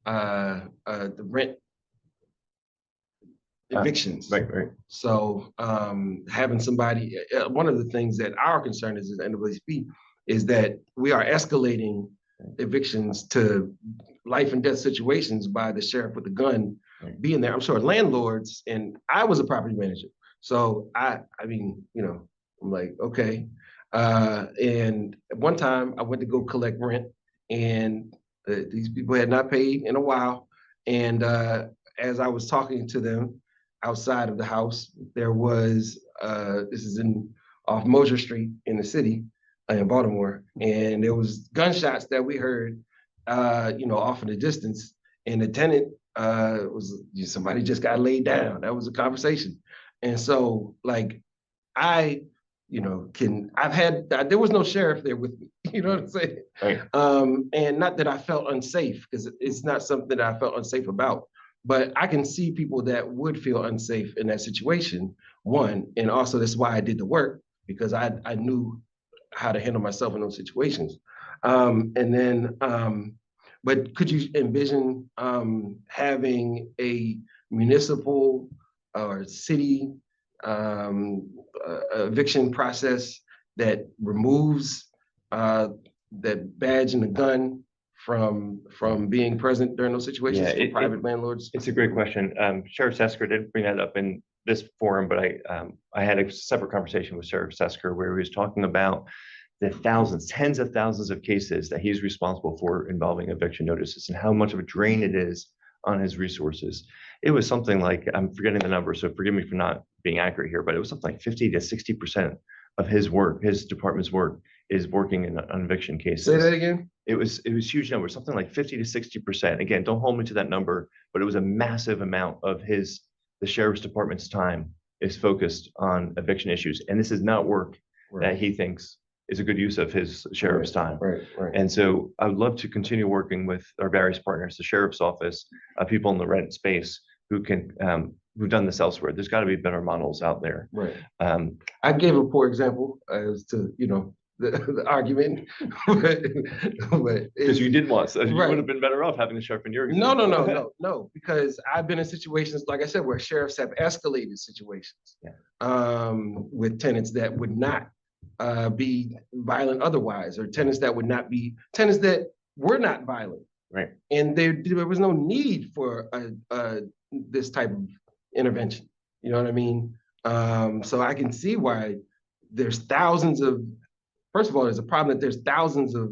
the rent evictions? Right. So having somebody, one of the things that our concern is at NAACP is that we are escalating evictions to life and death situations by the sheriff with a gun being there. I'm sure landlords, and I was a property manager. So I mean, I'm like, okay. And at one time I went to go collect rent, and these people had not paid in a while. And as I was talking to them outside of the house, there was, this is off Mosier Street in the city in Baltimore. And there was gunshots that we heard, off in the distance. And the tenant somebody just got laid down. That was a conversation. And so like I, there was no sheriff there with me, you know what I'm saying? Right. And not that I felt unsafe, because it's not something that I felt unsafe about, but I can see people that would feel unsafe in that situation, one, and also that's why I did the work, because I knew how to handle myself in those situations. But could you envision having a municipal or city eviction process that removes that badge and the gun from being present during those situations Yeah, for private landlords? It's a great question. Sheriff Sesker didn't bring that up in this forum, but I had a separate conversation with Sheriff Sesker where he was talking about the thousands, tens of thousands of cases that he's responsible for involving eviction notices and how much of a drain it is on his resources. It was something like, I'm forgetting the number, so forgive me for not being accurate here, but it was something like 50 to 60% of his work, his department's work, is working on eviction cases. Say that again. It was huge number, something like 50 to 60%. Again, don't hold me to that number, but it was a massive amount of the sheriff's department's time is focused on eviction issues. And this is not work that he thinks is a good use of his sheriff's time. Right. And so I would love to continue working with our various partners, the sheriff's office, people in the rent space who can, who've done this elsewhere. There's got to be better models out there. Right. I gave a poor example as to, the argument, because you did once, you would have been better off having the sheriff in your example. No, because I've been in situations, like I said, where sheriffs have escalated situations with tenants that would not be violent otherwise, or tenants that were not violent. Right. And there was no need for this type of intervention. You know what I mean? So I can see why there's thousands of, first of all, there's a problem that there's thousands of,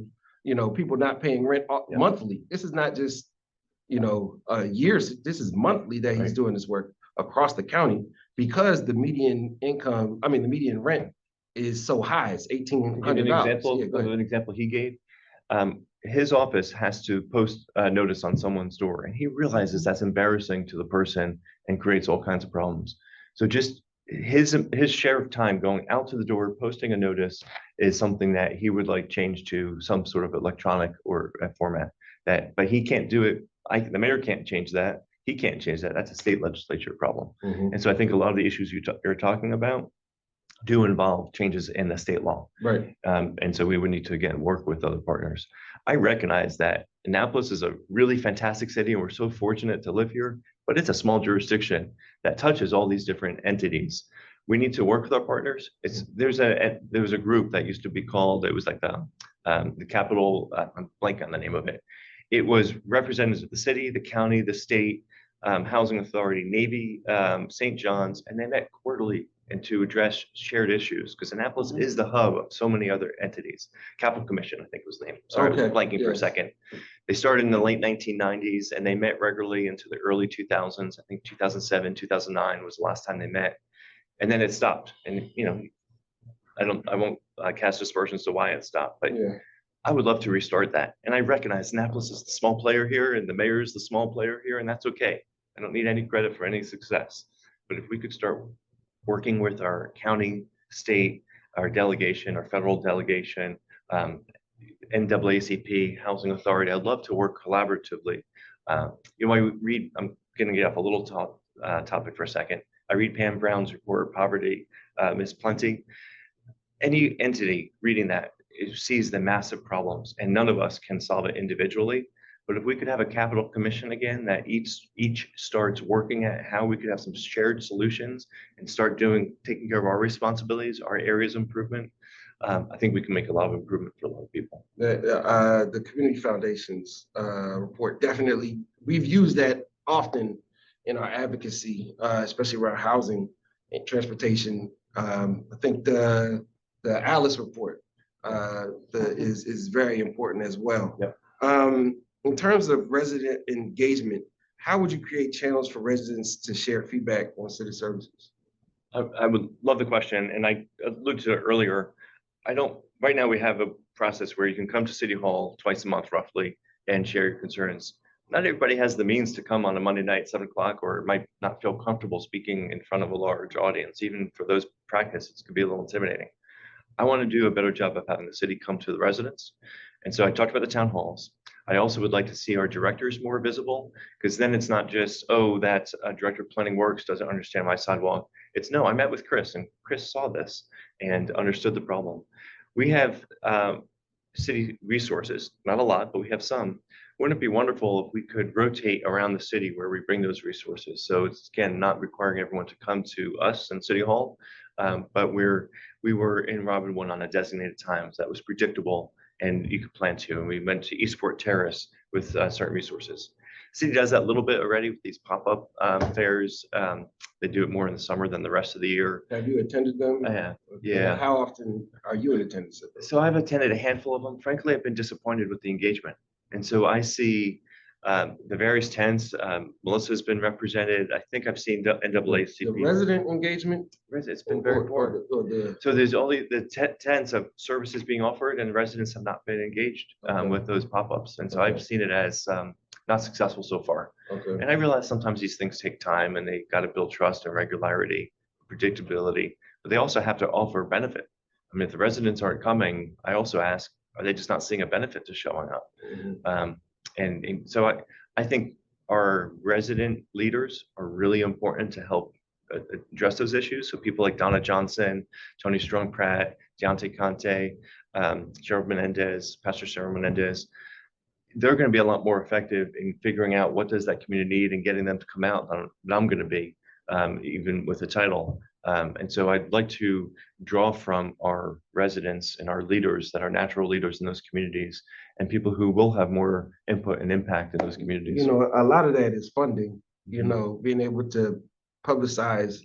people not paying rent monthly. This is not just, years. This is monthly that he's doing this work across the county, because the median rent is so high. It's $1,800. An example he gave. His office has to post a notice on someone's door, and he realizes that's embarrassing to the person and creates all kinds of problems. So just his share of time going out to the door, posting a notice, is something that he would like change to some sort of electronic or format. But he can't do it. The mayor can't change that. He can't change that. That's a state legislature problem. And so I think a lot of the issues you're talking about do involve changes in the state law. Right. And so we would need to, again, work with other partners. I recognize that Annapolis is a really fantastic city and we're so fortunate to live here, but it's a small jurisdiction that touches all these different entities. We need to work with our partners. There was a group that used to be called, it was like the capital, I'm blanking on the name of it. It was representatives of the city, the county, the state, housing authority, Navy, St. John's, and they met quarterly and to address shared issues, because Annapolis is the hub of so many other entities. Capital Commission, I think was the name. Sorry, I'm blanking for a second. They started in the late 1990s and they met regularly into the early 2000s. I think 2007, 2009 was the last time they met. And then it stopped. And, I won't cast aspersions to why it stopped, but I would love to restart that. And I recognize Annapolis is the small player here and the mayor is the small player here, and that's okay. I don't need any credit for any success. But if we could start working with our county, state, our delegation, our federal delegation, NAACP, Housing Authority, I'd love to work collaboratively. I read, I'm going to get off a little topic for a second. I read Pam Brown's report, Poverty is Plenty. Any entity reading that sees the massive problems, and none of us can solve it individually. But if we could have a capital commission again, that each starts working at how we could have some shared solutions and start taking care of our responsibilities, our areas of improvement, I think we can make a lot of improvement for a lot of people. The community foundations report, definitely, we've used that often in our advocacy, especially around housing and transportation. I think the Alice report is very important as well. In terms of resident engagement, how would you create channels for residents to share feedback on city services? I would love the question, and I alluded to it earlier. Right now we have a process where you can come to City Hall twice a month roughly and share your concerns. not everybody has the means to come on a Monday night, 7 o'clock, or might not feel comfortable speaking in front of a large audience. Even for those practices, it can be a little intimidating. I want to do a better job of having the city come to the residents. And so I talked about the town halls. I also would like to see our directors more visible, because then it's not just, oh, that director of planning works doesn't understand my sidewalk. It's no, I met with Chris and Chris saw this and understood the problem. We have city resources, not a lot, but we have some. Wouldn't it be wonderful if we could rotate around the city where we bring those resources? So it's, again, not requiring everyone to come to us in City Hall, but we were in Robin One on a designated times that was predictable and you could plan to. And we went to Eastport Terrace with certain resources. City does that a little bit already with these pop-up fairs. They do it more in the summer than the rest of the year. Have you attended them? Yeah. How often are you in attendance at those? So I've attended a handful of them. Frankly, I've been disappointed with the engagement. And so I see the various tents. Melissa's been represented. I think I've seen the NAACP. The resident engagement? It's been very important. So there's only the tents of services being offered and residents have not been engaged with those pop-ups. And so I've seen it as not successful so far. Okay. And I realize sometimes these things take time and they got to build trust and regularity, predictability, but they also have to offer benefit. I mean, if the residents aren't coming, I also ask, are they just not seeing a benefit to showing up? Mhm. And so I think our resident leaders are really important to help address those issues. So people like Donna Johnson, Tony Strong Pratt, Deontay Conte, Cheryl Menendez, Pastor Sarah Menendez, they're going to be a lot more effective in figuring out what does that community need and getting them to come out. And I'm going to be, even with the title. And so I'd like to draw from our residents and our leaders that are natural leaders in those communities and people who will have more input and impact in those communities. You know, a lot of that is funding, you know, being able to publicize,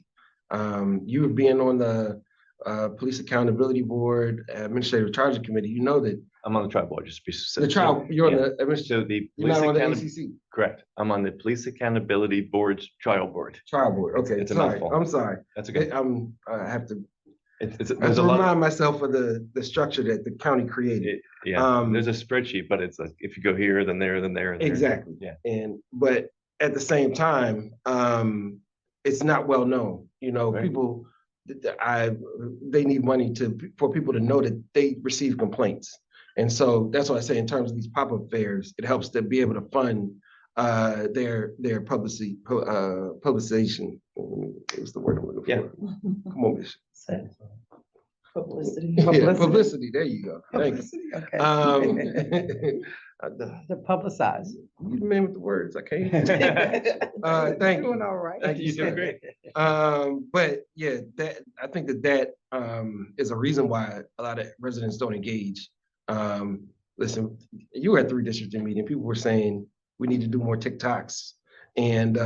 you being on the Police Accountability Board, Administrative Charge Committee, you know that I'm on the trial board, just to be specific. the trial, you're on Yeah. the administrative, So the you're police not on the accountability, ACC correct. I'm on the Police Accountability Board's trial board. trial board. Okay, It's a sorry, mouthful. I'm sorry. That's okay. I have to, I I have there's to a lot. remind myself of the structure that the county created. Yeah, there's a spreadsheet, but it's like, if you go here, then there, then there. And there. Exactly. Yeah. But at the same time, it's not well known, you know, Right. people, they need money for people to know that they receive complaints. And so that's why I say in terms of these pop-up fairs, it helps to be able to fund their publication. What's the word I'm looking for? Yeah. Come on, Bishop. Publicity. Yeah, publicity, there you go. Thank you. Okay. The To publicize. you the man with the words, I can't. Thank you. Doing all right. Thank you, You're doing sir. great. But yeah, I think that is a reason why a lot of residents don't engage. Listen, you were at the redistricting meeting. People were saying we need to do more TikToks, and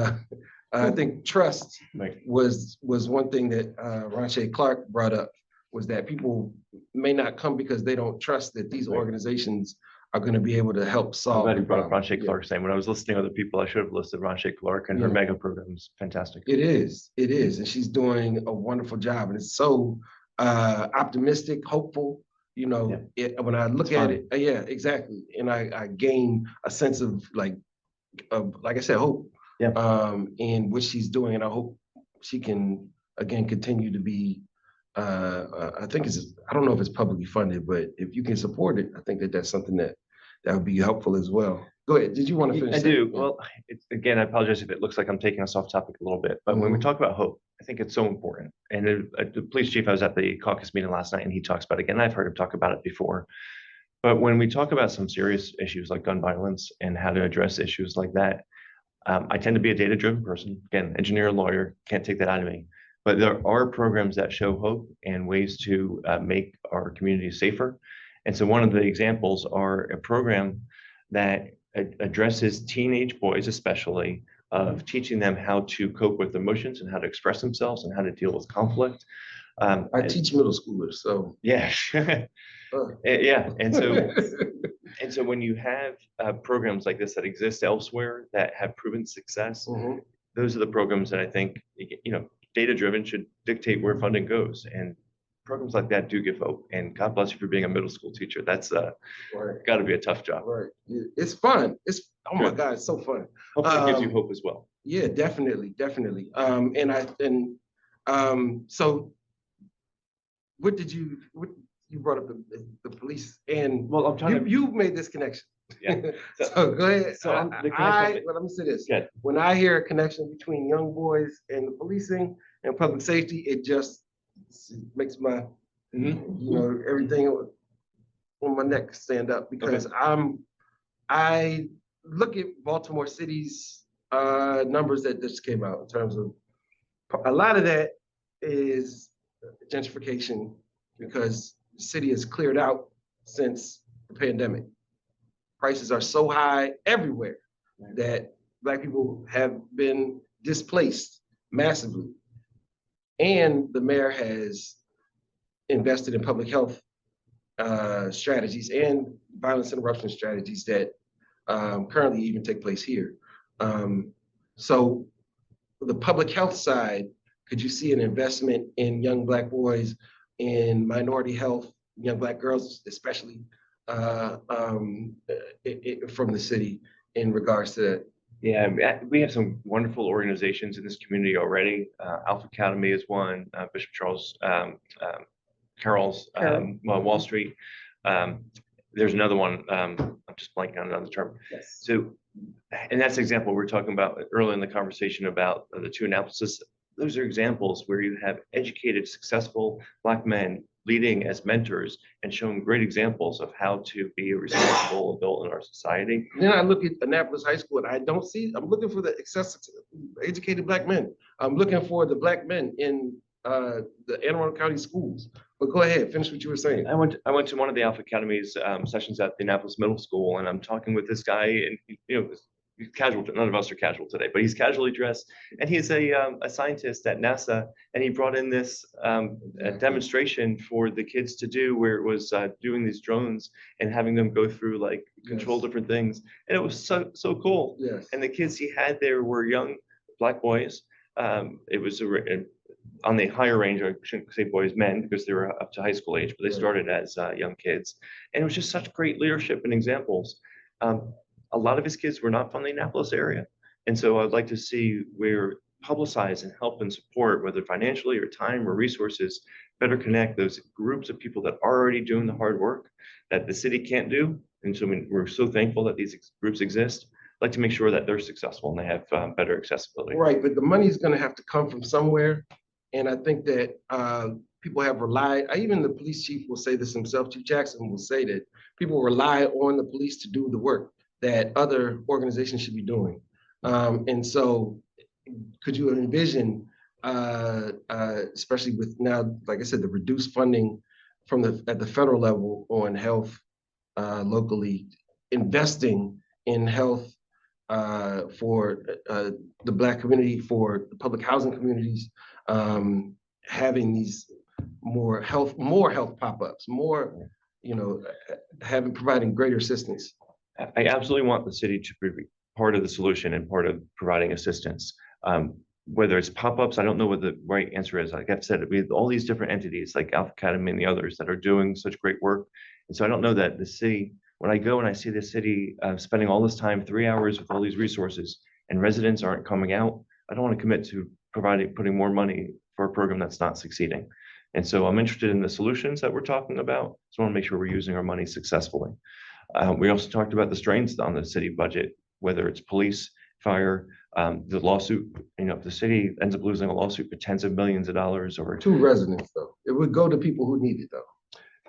I think trust Right. was one thing that Ron Clark brought up, was that people may not come because they don't trust that these Right. organizations are going to be able to help I'm solve. glad the you brought up problem. Ron Clark saying, when I was listening to other people, I should have listed Ron Clark and her Yeah. mega program is fantastic. It is, and she's doing a wonderful job, and it's so optimistic, hopeful. You know, when I look It's at fun. it, yeah, exactly, and I gain a sense of like I said, hope. Yeah. In what she's doing, and I hope she can again continue to be. I think I don't know if it's publicly funded, but if you can support it, I think that's something that would be helpful as well. Go ahead. Did you want to finish? I that? do. Well, again, I apologize if it looks like I'm taking us off topic a little bit, but when we Mhm. talk about hope, I think it's so important. And the police chief, I was at the caucus meeting last night and he talks about it again. I've heard him talk about it before. But when we talk about some serious issues like gun violence and how to address issues like that, I tend to be a data-driven person. Again, engineer, lawyer, can't take that out of me. But there are programs that show hope and ways to make our communities safer. And so one of the examples are a program that addresses teenage boys, especially, of teaching them how to cope with emotions and how to express themselves and how to deal with conflict. I teach middle schoolers, so Yeah. uh, Yeah. And so when you have programs like this that exist elsewhere that have proven success, mhm. those are the programs that I think, data-driven should dictate where funding goes. And programs like that do give hope. And God bless you for being a middle school teacher. That's Right. got to be a tough job. Right. It's fun. Oh my Good. God, it's so fun. Hopefully it gives you hope as well. Yeah, definitely. So what you brought up the police and Well, I'm trying to. you made this connection. Yeah. So go ahead. So the connection. Let me say this. Yeah. When I hear a connection between young boys and the policing and public safety, it just makes my, everything on my neck stand up because I look at Baltimore City's numbers that just came out in terms of a lot of that is gentrification because the city has cleared out since the pandemic. Prices are so high everywhere that Black people have been displaced massively. And the mayor has invested in public health strategies and violence interruption strategies that currently even take place here. So the public health side, could you see an investment in young Black boys, in minority health, young Black girls, especially from the city in regards to that? Yeah, we have some wonderful organizations in this community already. Alpha Academy is one, Bishop Charles Carroll's Wall Street. There's another one, I'm just blanking on another term. Yes. So, and that's an example we were talking about earlier in the conversation about the two Annapolis. Those are examples where you have educated, successful Black men leading as mentors and showing great examples of how to be a responsible adult in our society. Then I look at Annapolis High School and I don't see, I'm looking for the educated Black men. I'm looking for the Black men in the Anne Arundel County schools. But go ahead, finish what you were saying. I went to one of the Alpha Academy's sessions at the Annapolis Middle School, and I'm talking with this guy, and he's casual. None of us are casual today, but he's casually dressed, and he's a scientist at NASA, and he brought in this a demonstration for the kids to do, where it was doing these drones and having them go through like control different things, and it was so cool. Yes. And the kids he had there were young Black boys. It was on the higher range, I shouldn't say boys, men, because they were up to high school age, but they started as young kids. And it was just such great leadership and examples. A lot of his kids were not from the Annapolis area. And so I'd like to see where publicize and help and support, whether financially or time or resources, better connect those groups of people that are already doing the hard work that the city can't do. And so we're so thankful that these groups exist. I'd like to make sure that they're successful and they have better accessibility. Right, but the money is going to have to come from somewhere. And I think that people have relied, even the police chief will say this himself, Chief Jackson will say that people rely on the police to do the work that other organizations should be doing. And so could you envision, especially with now, like I said, the reduced funding from at the federal level on health locally, investing in health for the Black community, for the public housing communities, having these more health pop-ups, more, providing greater assistance. I absolutely want the city to be part of the solution and part of providing assistance. Whether it's pop-ups, I don't know what the right answer is. Like I've said, we have all these different entities like Alpha Academy and the others that are doing such great work. And so I don't know that the city, when I go and I see the city spending all this time, 3 hours with all these resources, and residents aren't coming out, I don't want to commit to putting more money for a program that's not succeeding. And so I'm interested in the solutions that we're talking about. So I want to make sure we're using our money successfully. We also talked about the strains on the city budget, whether it's police, fire, the lawsuit. If the city ends up losing a lawsuit for tens of millions of dollars or to residents, though, it would go to people who need it, though.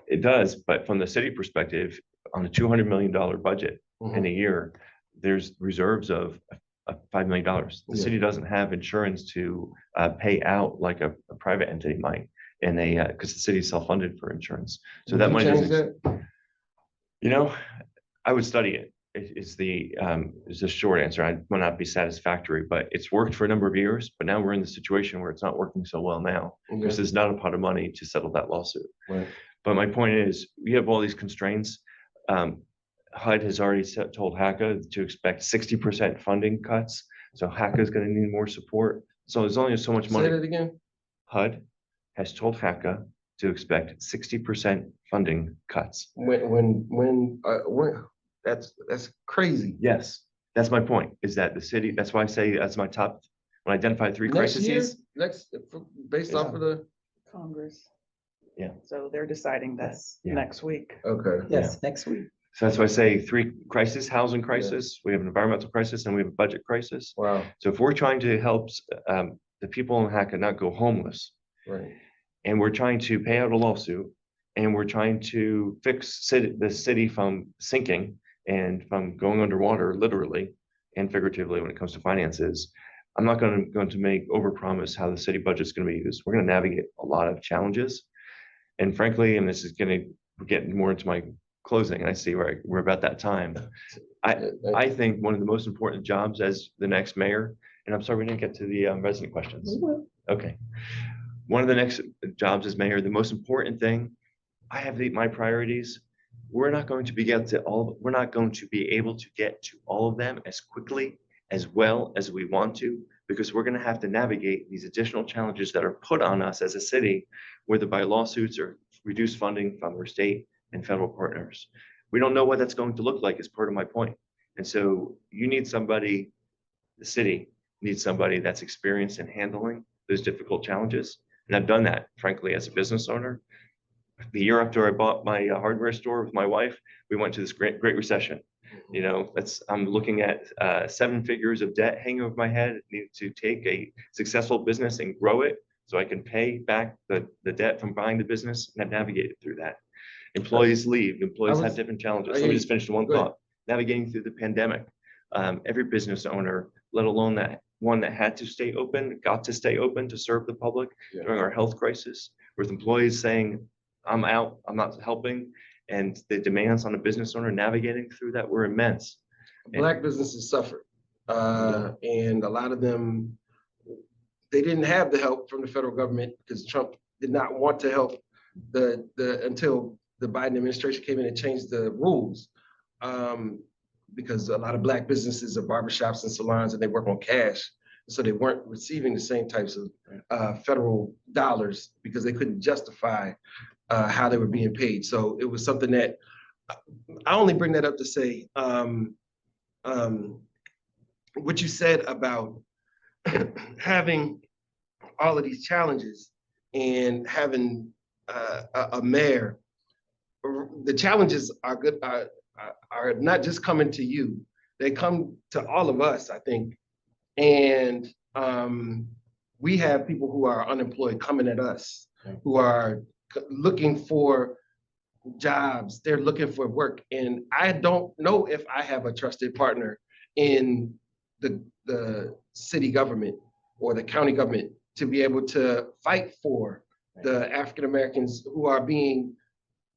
It does, but from the city perspective, on a $200 million budget in a year, there's reserves of $5 million. The city doesn't have insurance to pay out like a private entity might, and because the city is self-funded for insurance. So that money doesn't. I would study it. Is the short answer. I will not be satisfactory, but it's worked for a number of years. But now we're in the situation where it's not working so well now because there's not a pot of money to settle that lawsuit. Right. But my point is, we have all these constraints. HUD has already told HACA to expect 60% funding cuts. So HACA is going to need more support. So there's only so much money. Say that again. HUD has told HACA to expect 60% funding cuts. When, that's crazy. Yes, that's my point, is that the city, that's why I say that's my top, when I identify three Next year, crises. based off of the, Congress. Yeah. So they're deciding this Yeah. next week. okay. Yes, next week. So that's why I say three crises: housing crisis, we have an environmental crisis, and we have a budget crisis. Wow, So if we're trying to help the people in HACA not go homeless, right. and we're trying to pay out a lawsuit, and we're trying to fix the city from sinking and from going underwater, literally and figuratively when it comes to finances, I'm not going to make overpromise how the city budget's going to be used. We're going to navigate a lot of challenges. And frankly, and this is going to get more into my closing, and I see we're about that time. I think one of the most important jobs as the next mayor, and I'm sorry we didn't get to the resident questions. Okay. One of the next jobs as mayor, the most important thing, I have my priorities. We're not going to be able to get to all of them as quickly, as well as we want to, because we're going to have to navigate these additional challenges that are put on us as a city, whether by lawsuits or reduced funding from our state and federal partners. We don't know what that's going to look like, as part of my point. And so you need somebody, the city needs somebody that's experienced in handling those difficult challenges. And I've done that, frankly, as a business owner. The year after I bought my hardware store with my wife, we went to this great recession. You know, I'm looking at 7 figures of debt hanging over my head. I need to take a successful business and grow it so I can pay back the debt from buying the business, and I've navigated through that. Employees leave, employees have different challenges. Let me just finish one thought. Navigating through the pandemic, every business owner, let alone that one that had to stay open, got to stay open to serve the public during our health crisis, with employees saying, I'm out, I'm not helping. And the demands on a business owner navigating through that were immense. Black businesses suffered. And a lot of them, they didn't have the help from the federal government because Trump did not want to help until the Biden administration came in and changed the rules. Because a lot of Black businesses are barbershops and salons, and they work on cash. So they weren't receiving the same types of federal dollars because they couldn't justify how they were being paid. So it was something that I only bring that up to say what you said about having all of these challenges and having a mayor. The challenges are good, are not just coming to you; they come to all of us, I think. And we have people who are unemployed coming at us, who are looking for jobs. They're looking for work, and I don't know if I have a trusted partner in the city government or the county government to be able to fight for the African Americans who are being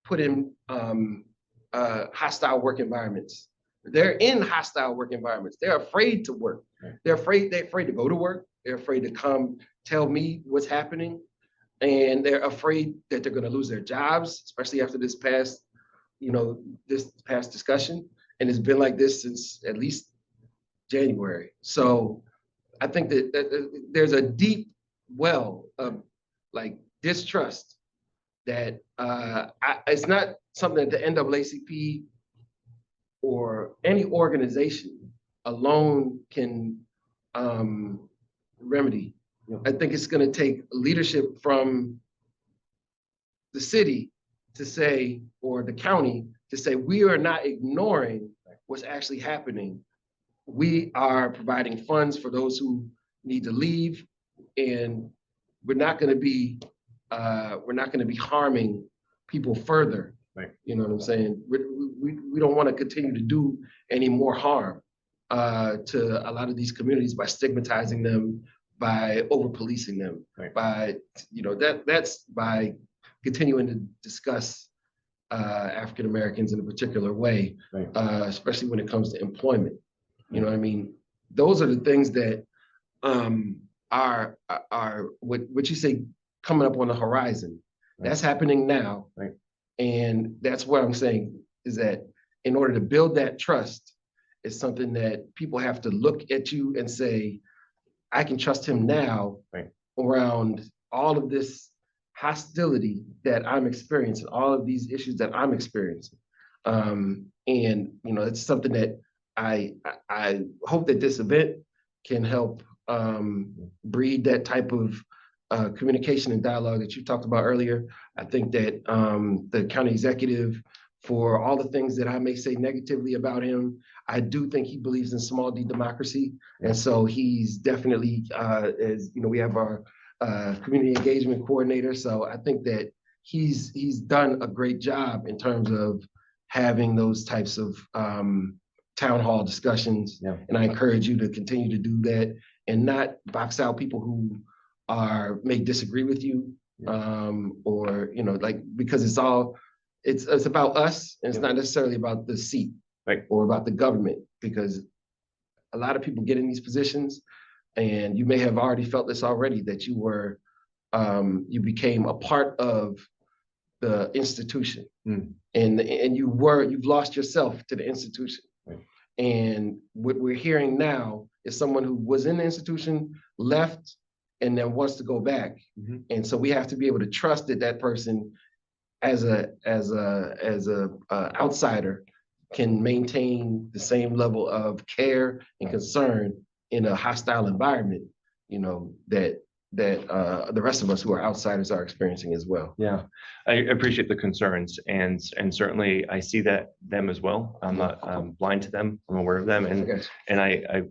put in hostile work environments. They're in hostile work environments. They're afraid to work. They're afraid to go to work. They're afraid to come tell me what's happening. And they're afraid that they're going to lose their jobs, especially after this past discussion. And it's been like this since at least January. So I think that there's a deep well of like distrust that it's not something that the NAACP or any organization alone can remedy. I think it's going to take leadership from the city to say, or the county to say, we are not ignoring what's actually happening. We are providing funds for those who need to leave, and we're not going to be harming people further. Right. You know what I'm saying? We don't want to continue to do any more harm to a lot of these communities by stigmatizing them, by over policing them, by that's by continuing to discuss African Americans in a particular way, especially when it comes to employment. You know what I mean? Those are the things that are what you say coming up on the horizon. That's happening now. And that's what I'm saying is that in order to build that trust, it's something that people have to look at you and say, I can trust him now around all of this hostility that I'm experiencing, all of these issues that I'm experiencing. And it's something that I hope that this event can help breed that type of communication and dialogue that you talked about earlier. I think that the county executive, for all the things that I may say negatively about him, I do think he believes in small d democracy. And so he's definitely, we have our community engagement coordinator. So I think that he's done a great job in terms of having those types of town hall discussions. Yeah. And I encourage you to continue to do that and not box out people who may disagree with you, or because it's about us, and it's not necessarily about the seat, right, or about the government, because a lot of people get in these positions, and you may have already felt this already, that you became a part of the institution, and you've lost yourself to the institution. Right. And what we're hearing now is someone who was in the institution, left, and then wants to go back. And so we have to be able to trust that person as a outsider can maintain the same level of care and concern in a hostile environment, that the rest of us who are outsiders are experiencing as well. Yeah, I appreciate the concerns, and certainly I see them as well. I'm not blind to them. I'm aware of them, and I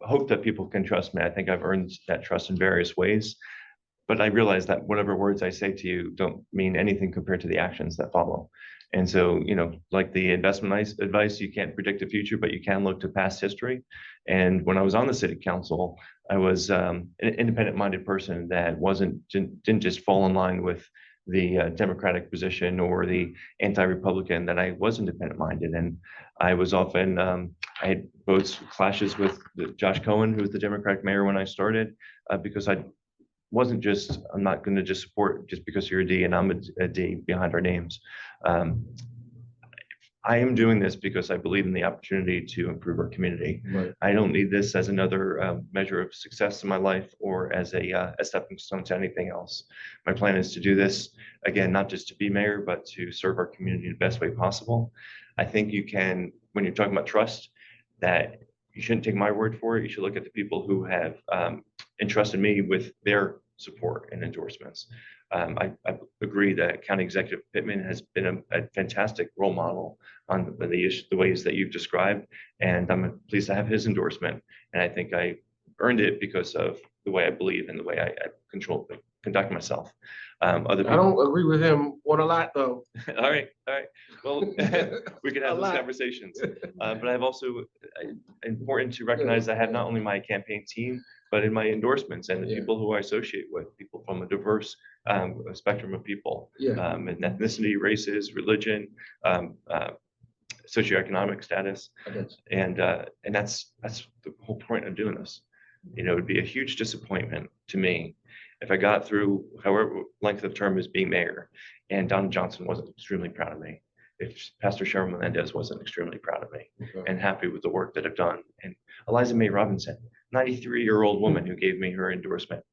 hope that people can trust me. I think I've earned that trust in various ways, but I realize that whatever words I say to you don't mean anything compared to the actions that follow. And so, like the investment advice, you can't predict the future, but you can look to past history. And when I was on the city council, I was an independent-minded person that didn't just fall in line with the Democratic position or the anti-Republican, that I was independent-minded. And I was often, I had both clashes with Josh Cohen, who was the Democratic mayor when I started, because I'm not going to just support just because you're a D and I'm a D behind our names. I am doing this because I believe in the opportunity to improve our community. Right. I don't need this as another measure of success in my life or as a stepping stone to anything else. My plan is to do this, again, not just to be mayor, but to serve our community the best way possible. I think you can, when you're talking about trust, that you shouldn't take my word for it. You should look at the people who have entrusted me with their support and endorsements. I agree that County Executive Pittman has been a fantastic role model on the ways that you've described, and I'm pleased to have his endorsement. And I think I earned it because of the way I believe and the way I conduct myself. Other people, I don't agree with him on a lot, though. all right. Well, we can have A those lot. conversations. But I've also important to recognize I have not only my campaign team, but in my endorsements and the people who I associate with, people from a diverse spectrum of people, and ethnicity, races, religion, socioeconomic status, and that's the whole point of doing this. It would be a huge disappointment to me if I got through however length of term as being mayor and Don Johnson wasn't extremely proud of me, if Pastor Cheryl Menendez wasn't extremely proud of me and happy with the work that I've done, and Eliza May Robinson, 93-year-old woman who gave me her endorsement.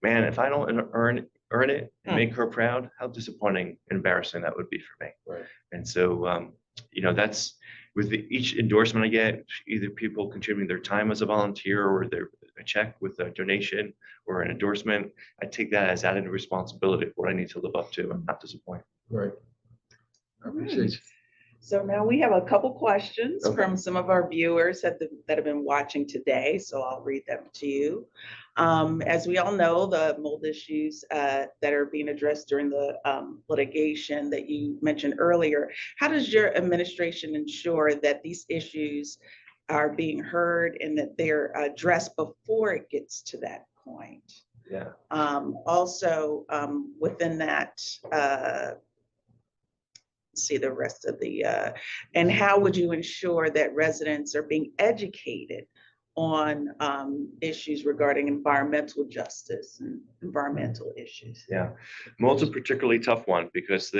Man, if I don't earn it and make her proud, how disappointing and embarrassing that would be for me. Right. And so, that's with each endorsement I get, either people contributing their time as a volunteer or a check with a donation or an endorsement, I take that as added responsibility for what I need to live up to and not disappoint. Right. I appreciate you. So now we have a couple questions from some of our viewers that have been watching today. So I'll read them to you. As we all know, the mold issues that are being addressed during the litigation that you mentioned earlier, how does your administration ensure that these issues are being heard and that they're addressed before it gets to that point? Yeah. Also, within that, see the rest of the, and how would you ensure that residents are being educated on issues regarding environmental justice and environmental issues? Yeah, mold's a particularly tough one because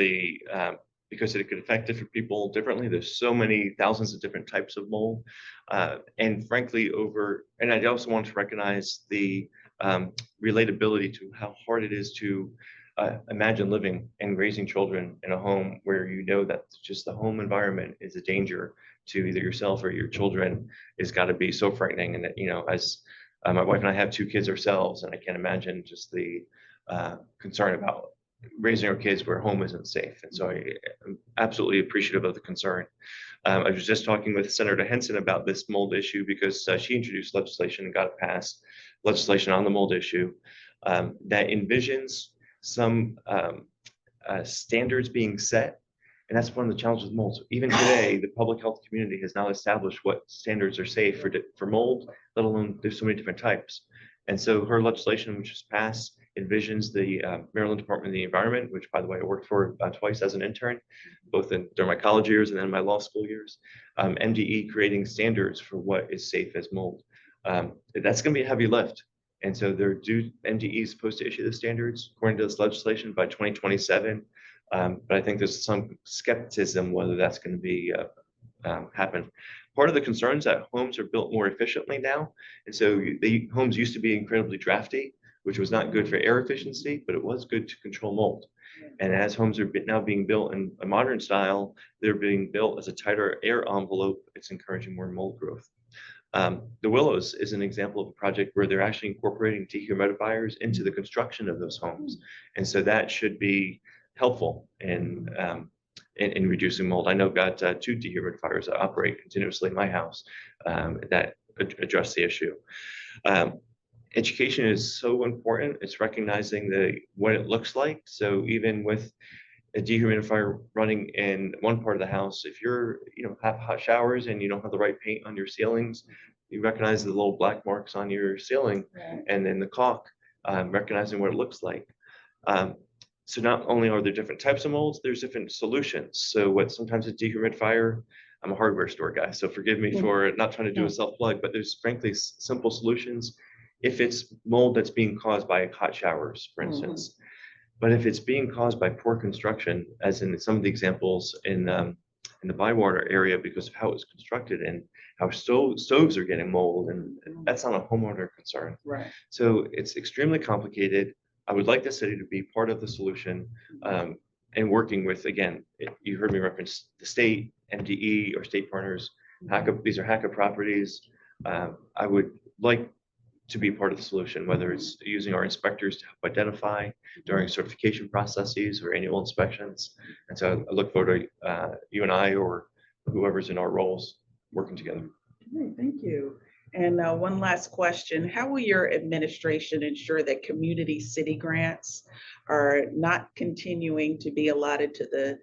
because it could affect different people differently. There's so many thousands of different types of mold. And frankly, and I also want to recognize the relatability to how hard it is to imagine living and raising children in a home where you know that just the home environment is a danger to either yourself or your children. It's got to be so frightening. And that, you know, as my wife and I have 2 kids ourselves, and I can't imagine just the concern about raising our kids where home isn't safe. And so I'm absolutely appreciative of the concern. I was just talking with Senator Henson about this mold issue because she introduced legislation and got it passed, legislation on the mold issue that envisions some standards being set. And that's one of the challenges with mold. So even today, the public health community has now established what standards are safe for mold, let alone there's so many different types. And so her legislation, which was passed, envisions the Maryland Department of the Environment, which, by the way, I worked for twice as an intern, both during my college years and then my law school years. MDE creating standards for what is safe as mold. That's going to be a heavy lift. And so MDE is supposed to issue the standards according to this legislation by 2027. But I think there's some skepticism whether that's going to be happen. Part of the concerns that homes are built more efficiently now. And so the homes used to be incredibly drafty, which was not good for air efficiency, but it was good to control mold. And as homes are now being built in a modern style, they're being built as a tighter air envelope. It's encouraging more mold growth. The Willows is an example of a project where they're actually incorporating dehumidifiers into the construction of those homes. And so that should be helpful in reducing mold. I know I've got 2 dehumidifiers that operate continuously in my house that address the issue. Education is so important. It's recognizing what it looks like. So even with a dehumidifier running in one part of the house, if you're have hot showers and you don't have the right paint on your ceilings, you recognize the little black marks on your ceiling, and then the caulk, recognizing what it looks like. So not only are there different types of molds, there's different solutions. So what sometimes a dehumidifier, I'm a hardware store guy, so forgive me for not trying to do a self-plug, but there's frankly simple solutions if it's mold that's being caused by hot showers, for instance. But if it's being caused by poor construction, as in some of the examples in the Bywater area because of how it's constructed and how stoves are getting mold, and that's not a homeowner concern. Right. So it's extremely complicated. I would like the city to be part of the solution and working with, again, you heard me reference the state, MDE, or state partners. HACA, these are HACA properties. I would like to be part of the solution, whether it's using our inspectors to help identify during certification processes or annual inspections. And so I look forward to you and I or whoever's in our roles working together. Great, thank you. And one last question. How will your administration ensure that community city grants are not continuing to be allotted to the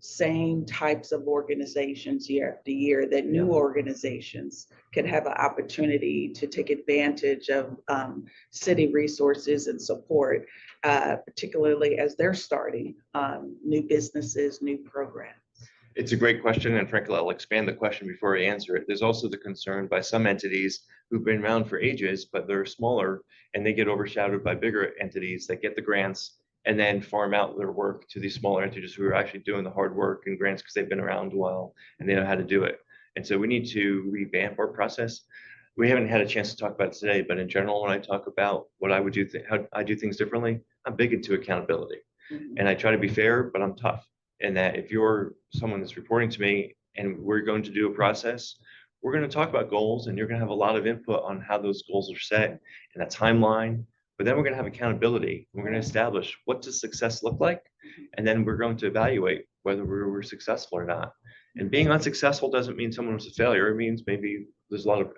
same types of organizations year after year, that new organizations could have an opportunity to take advantage of city resources and support, particularly as they're starting new businesses, new programs? It's a great question, and frankly, I'll expand the question before I answer it. There's also the concern by some entities who've been around for ages, but they're smaller, and they get overshadowed by bigger entities that get the grants and then farm out their work to these smaller entities who are actually doing the hard work and grants because they've been around a while and they know how to do it. And so we need to revamp our process. We haven't had a chance to talk about it today, but in general, when I talk about what I would do, how I do things differently, I'm big into accountability. And I try to be fair, but I'm tough. And that if you're someone that's reporting to me and we're going to do a process, we're going to talk about goals and you're going to have a lot of input on how those goals are set and a timeline. But then we're going to have accountability. We're going to establish what does success look like, and then we're going to evaluate whether we're successful or not. And being unsuccessful doesn't mean someone was a failure. It means maybe there's a lot of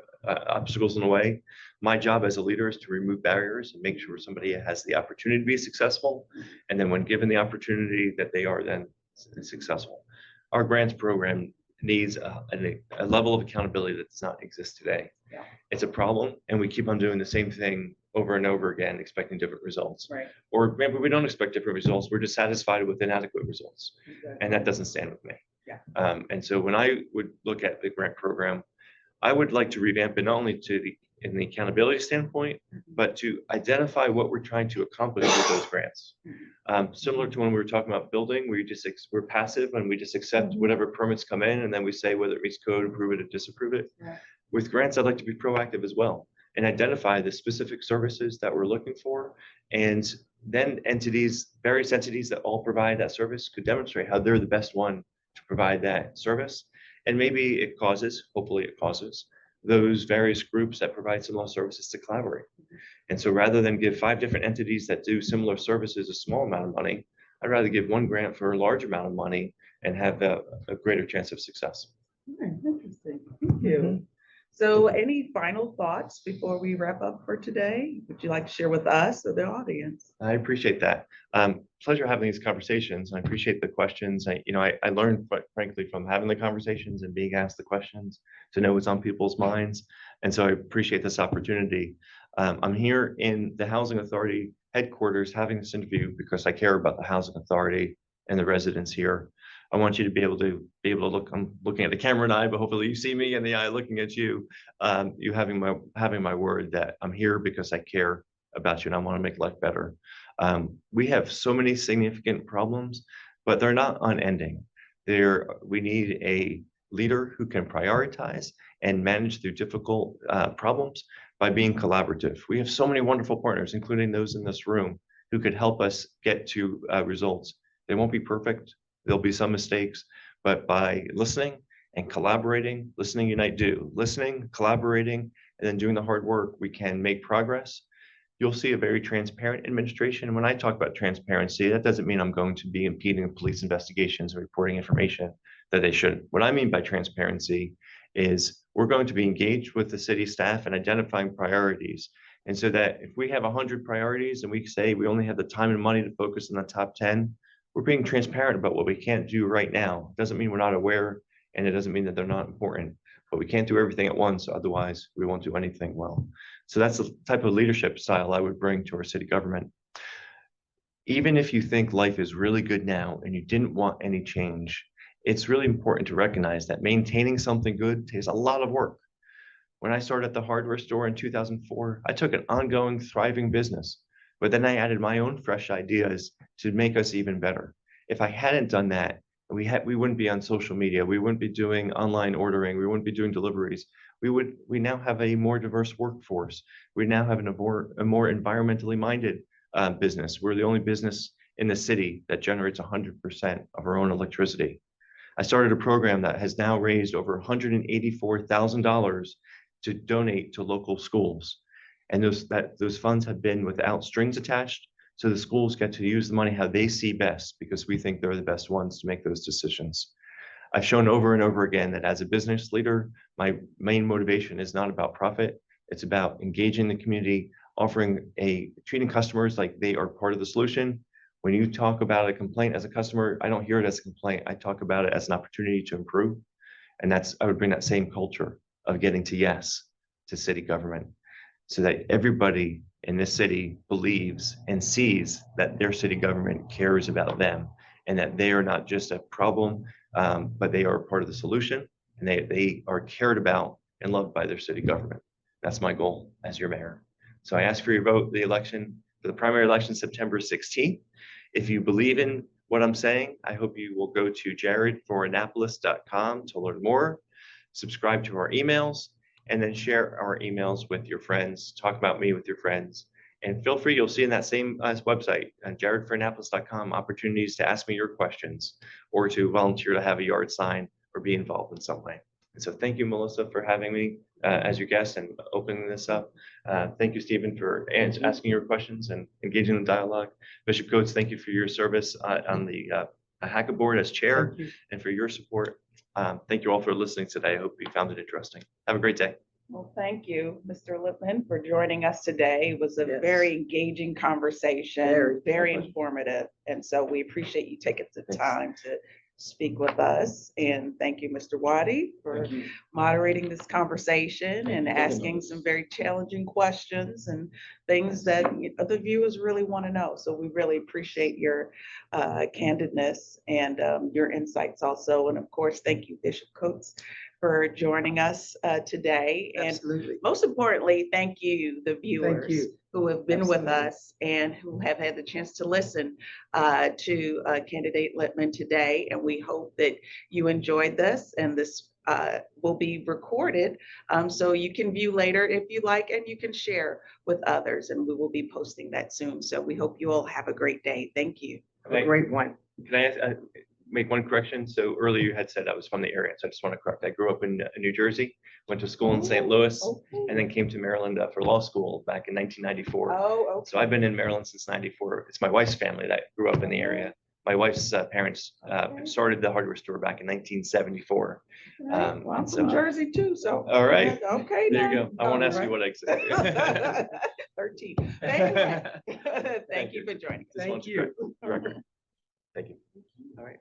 obstacles in the way. My job as a leader is to remove barriers and make sure somebody has the opportunity to be successful. And then when given the opportunity, that they are then successful. Our grants program needs a level of accountability that does not exist today. Yeah. It's a problem, and we keep on doing the same thing over and over again, expecting different results. Right. Or maybe we don't expect different results. We're dissatisfied with inadequate results. Exactly. And that doesn't stand with me. Yeah. And so when I would look at the grant program, I would like to revamp it not only in the accountability standpoint, but to identify what we're trying to accomplish with those grants. Similar to when we were talking about building, we're passive and we just accept whatever permits come in, and then we say whether it meets code, approve it, or disapprove it. Right. With grants, I'd like to be proactive as well and identify the specific services that we're looking for and then various entities that all provide that service could demonstrate how they're the best one to provide that service. And maybe hopefully it causes those various groups that provide similar services to collaborate. And so rather than give 5 different entities that do similar services a small amount of money, I'd rather give one grant for a large amount of money and have a greater chance of success. Interesting. Thank you. So any final thoughts before we wrap up for today? Would you like to share with us or the audience? I appreciate that. Pleasure having these conversations. I appreciate the questions. I learned, frankly, from having the conversations and being asked the questions to know what's on people's minds. And so I appreciate this opportunity. I'm here in the Housing Authority headquarters having this interview because I care about the Housing Authority and the residents here. I want you to be able to look. I'm looking at the camera and but hopefully you see me in the eye looking at you. You having my word that I'm here because I care about you and I want to make life better. We have so many significant problems, but they're not unending. We need a leader who can prioritize and manage through difficult problems by being collaborative. We have so many wonderful partners, including those in this room, who could help us get to results. They won't be perfect. There'll be some mistakes, but by listening and collaborating, listening, unite, do, listening, collaborating, and then doing the hard work, we can make progress. You'll see a very transparent administration. And when I talk about transparency, that doesn't mean I'm going to be impeding police investigations and reporting information that they shouldn't. What I mean by transparency is we're going to be engaged with the city staff and identifying priorities. And so that if we have 100 priorities and we say we only have the time and money to focus on the top 10, we're being transparent about what we can't do right now. It doesn't mean we're not aware, and it doesn't mean that they're not important, but we can't do everything at once. Otherwise, we won't do anything well. So that's the type of leadership style I would bring to our city government. Even if you think life is really good now and you didn't want any change, it's really important to recognize that maintaining something good takes a lot of work. When I started at the hardware store in 2004, I took an ongoing, thriving business, but then I added my own fresh ideas to make us even better. If I hadn't done that, we wouldn't be on social media. We wouldn't be doing online ordering. We wouldn't be doing deliveries. We now have a more diverse workforce. We now have a more environmentally minded business. We're the only business in the city that generates 100% of our own electricity. I started a program that has now raised over $184,000 to donate to local schools. And those funds have been without strings attached. So the schools get to use the money how they see best because we think they're the best ones to make those decisions. I've shown over and over again that as a business leader, my main motivation is not about profit. It's about engaging the community, treating customers like they are part of the solution. When you talk about a complaint as a customer, I don't hear it as a complaint. I talk about it as an opportunity to improve. And I would bring that same culture of getting to yes to city government so that everybody in this city believes and sees that their city government cares about them and that they are not just a problem, but they are part of the solution and they are cared about and loved by their city government. That's my goal as your mayor. So I ask for your vote for the primary election, September 16th. If you believe in what I'm saying, I hope you will go to jaredforannapolis.com to learn more, subscribe to our emails, and then share our emails with your friends, talk about me with your friends. And feel free, you'll see in that same website, jaredforannapolis.com, opportunities to ask me your questions or to volunteer to have a yard sign or be involved in some way. And so thank you, Melissa, for having me as your guest and opening this up. Thank you, Stephen, for asking your questions and engaging in dialogue. Bishop Coates, thank you for your service on the HACA board as chair and for your support. Thank you all for listening today. I hope you found it interesting. Have a great day. Well, thank you, Mr. Lippman, for joining us today. It was a very engaging conversation, very informative. And so we appreciate you taking the time to speak with us. And thank you, Mr. Waddy, for moderating this conversation and asking some very challenging questions and things that the viewers really want to know. So we really appreciate your candidness and your insights also. And of course, thank you, Bishop Coates, for joining us today. Absolutely. And most importantly, thank you, the viewers who have been with us and who have had the chance to listen to candidate Lippman today. And we hope that you enjoyed this and this will be recorded. So you can view later if you like, and you can share with others, and we will be posting that soon. So we hope you all have a great day. Thank you. Have a great one. Can I make one correction? So earlier you had said I was from the area, so I just want to correct. I grew up in New Jersey, went to school in St. Louis, and then came to Maryland for law school back in 1994. Oh, okay. So I've been in Maryland since '94. It's my wife's family that grew up in the area. My wife's parents started the hardware store back in 1974. Well, I'm so- from Jersey too, so. All right. Okay. There you now. go. I won't ask you what exit. 13. Anyway, thank you for joining us. Just wanted to correct the record. Thank you. All right.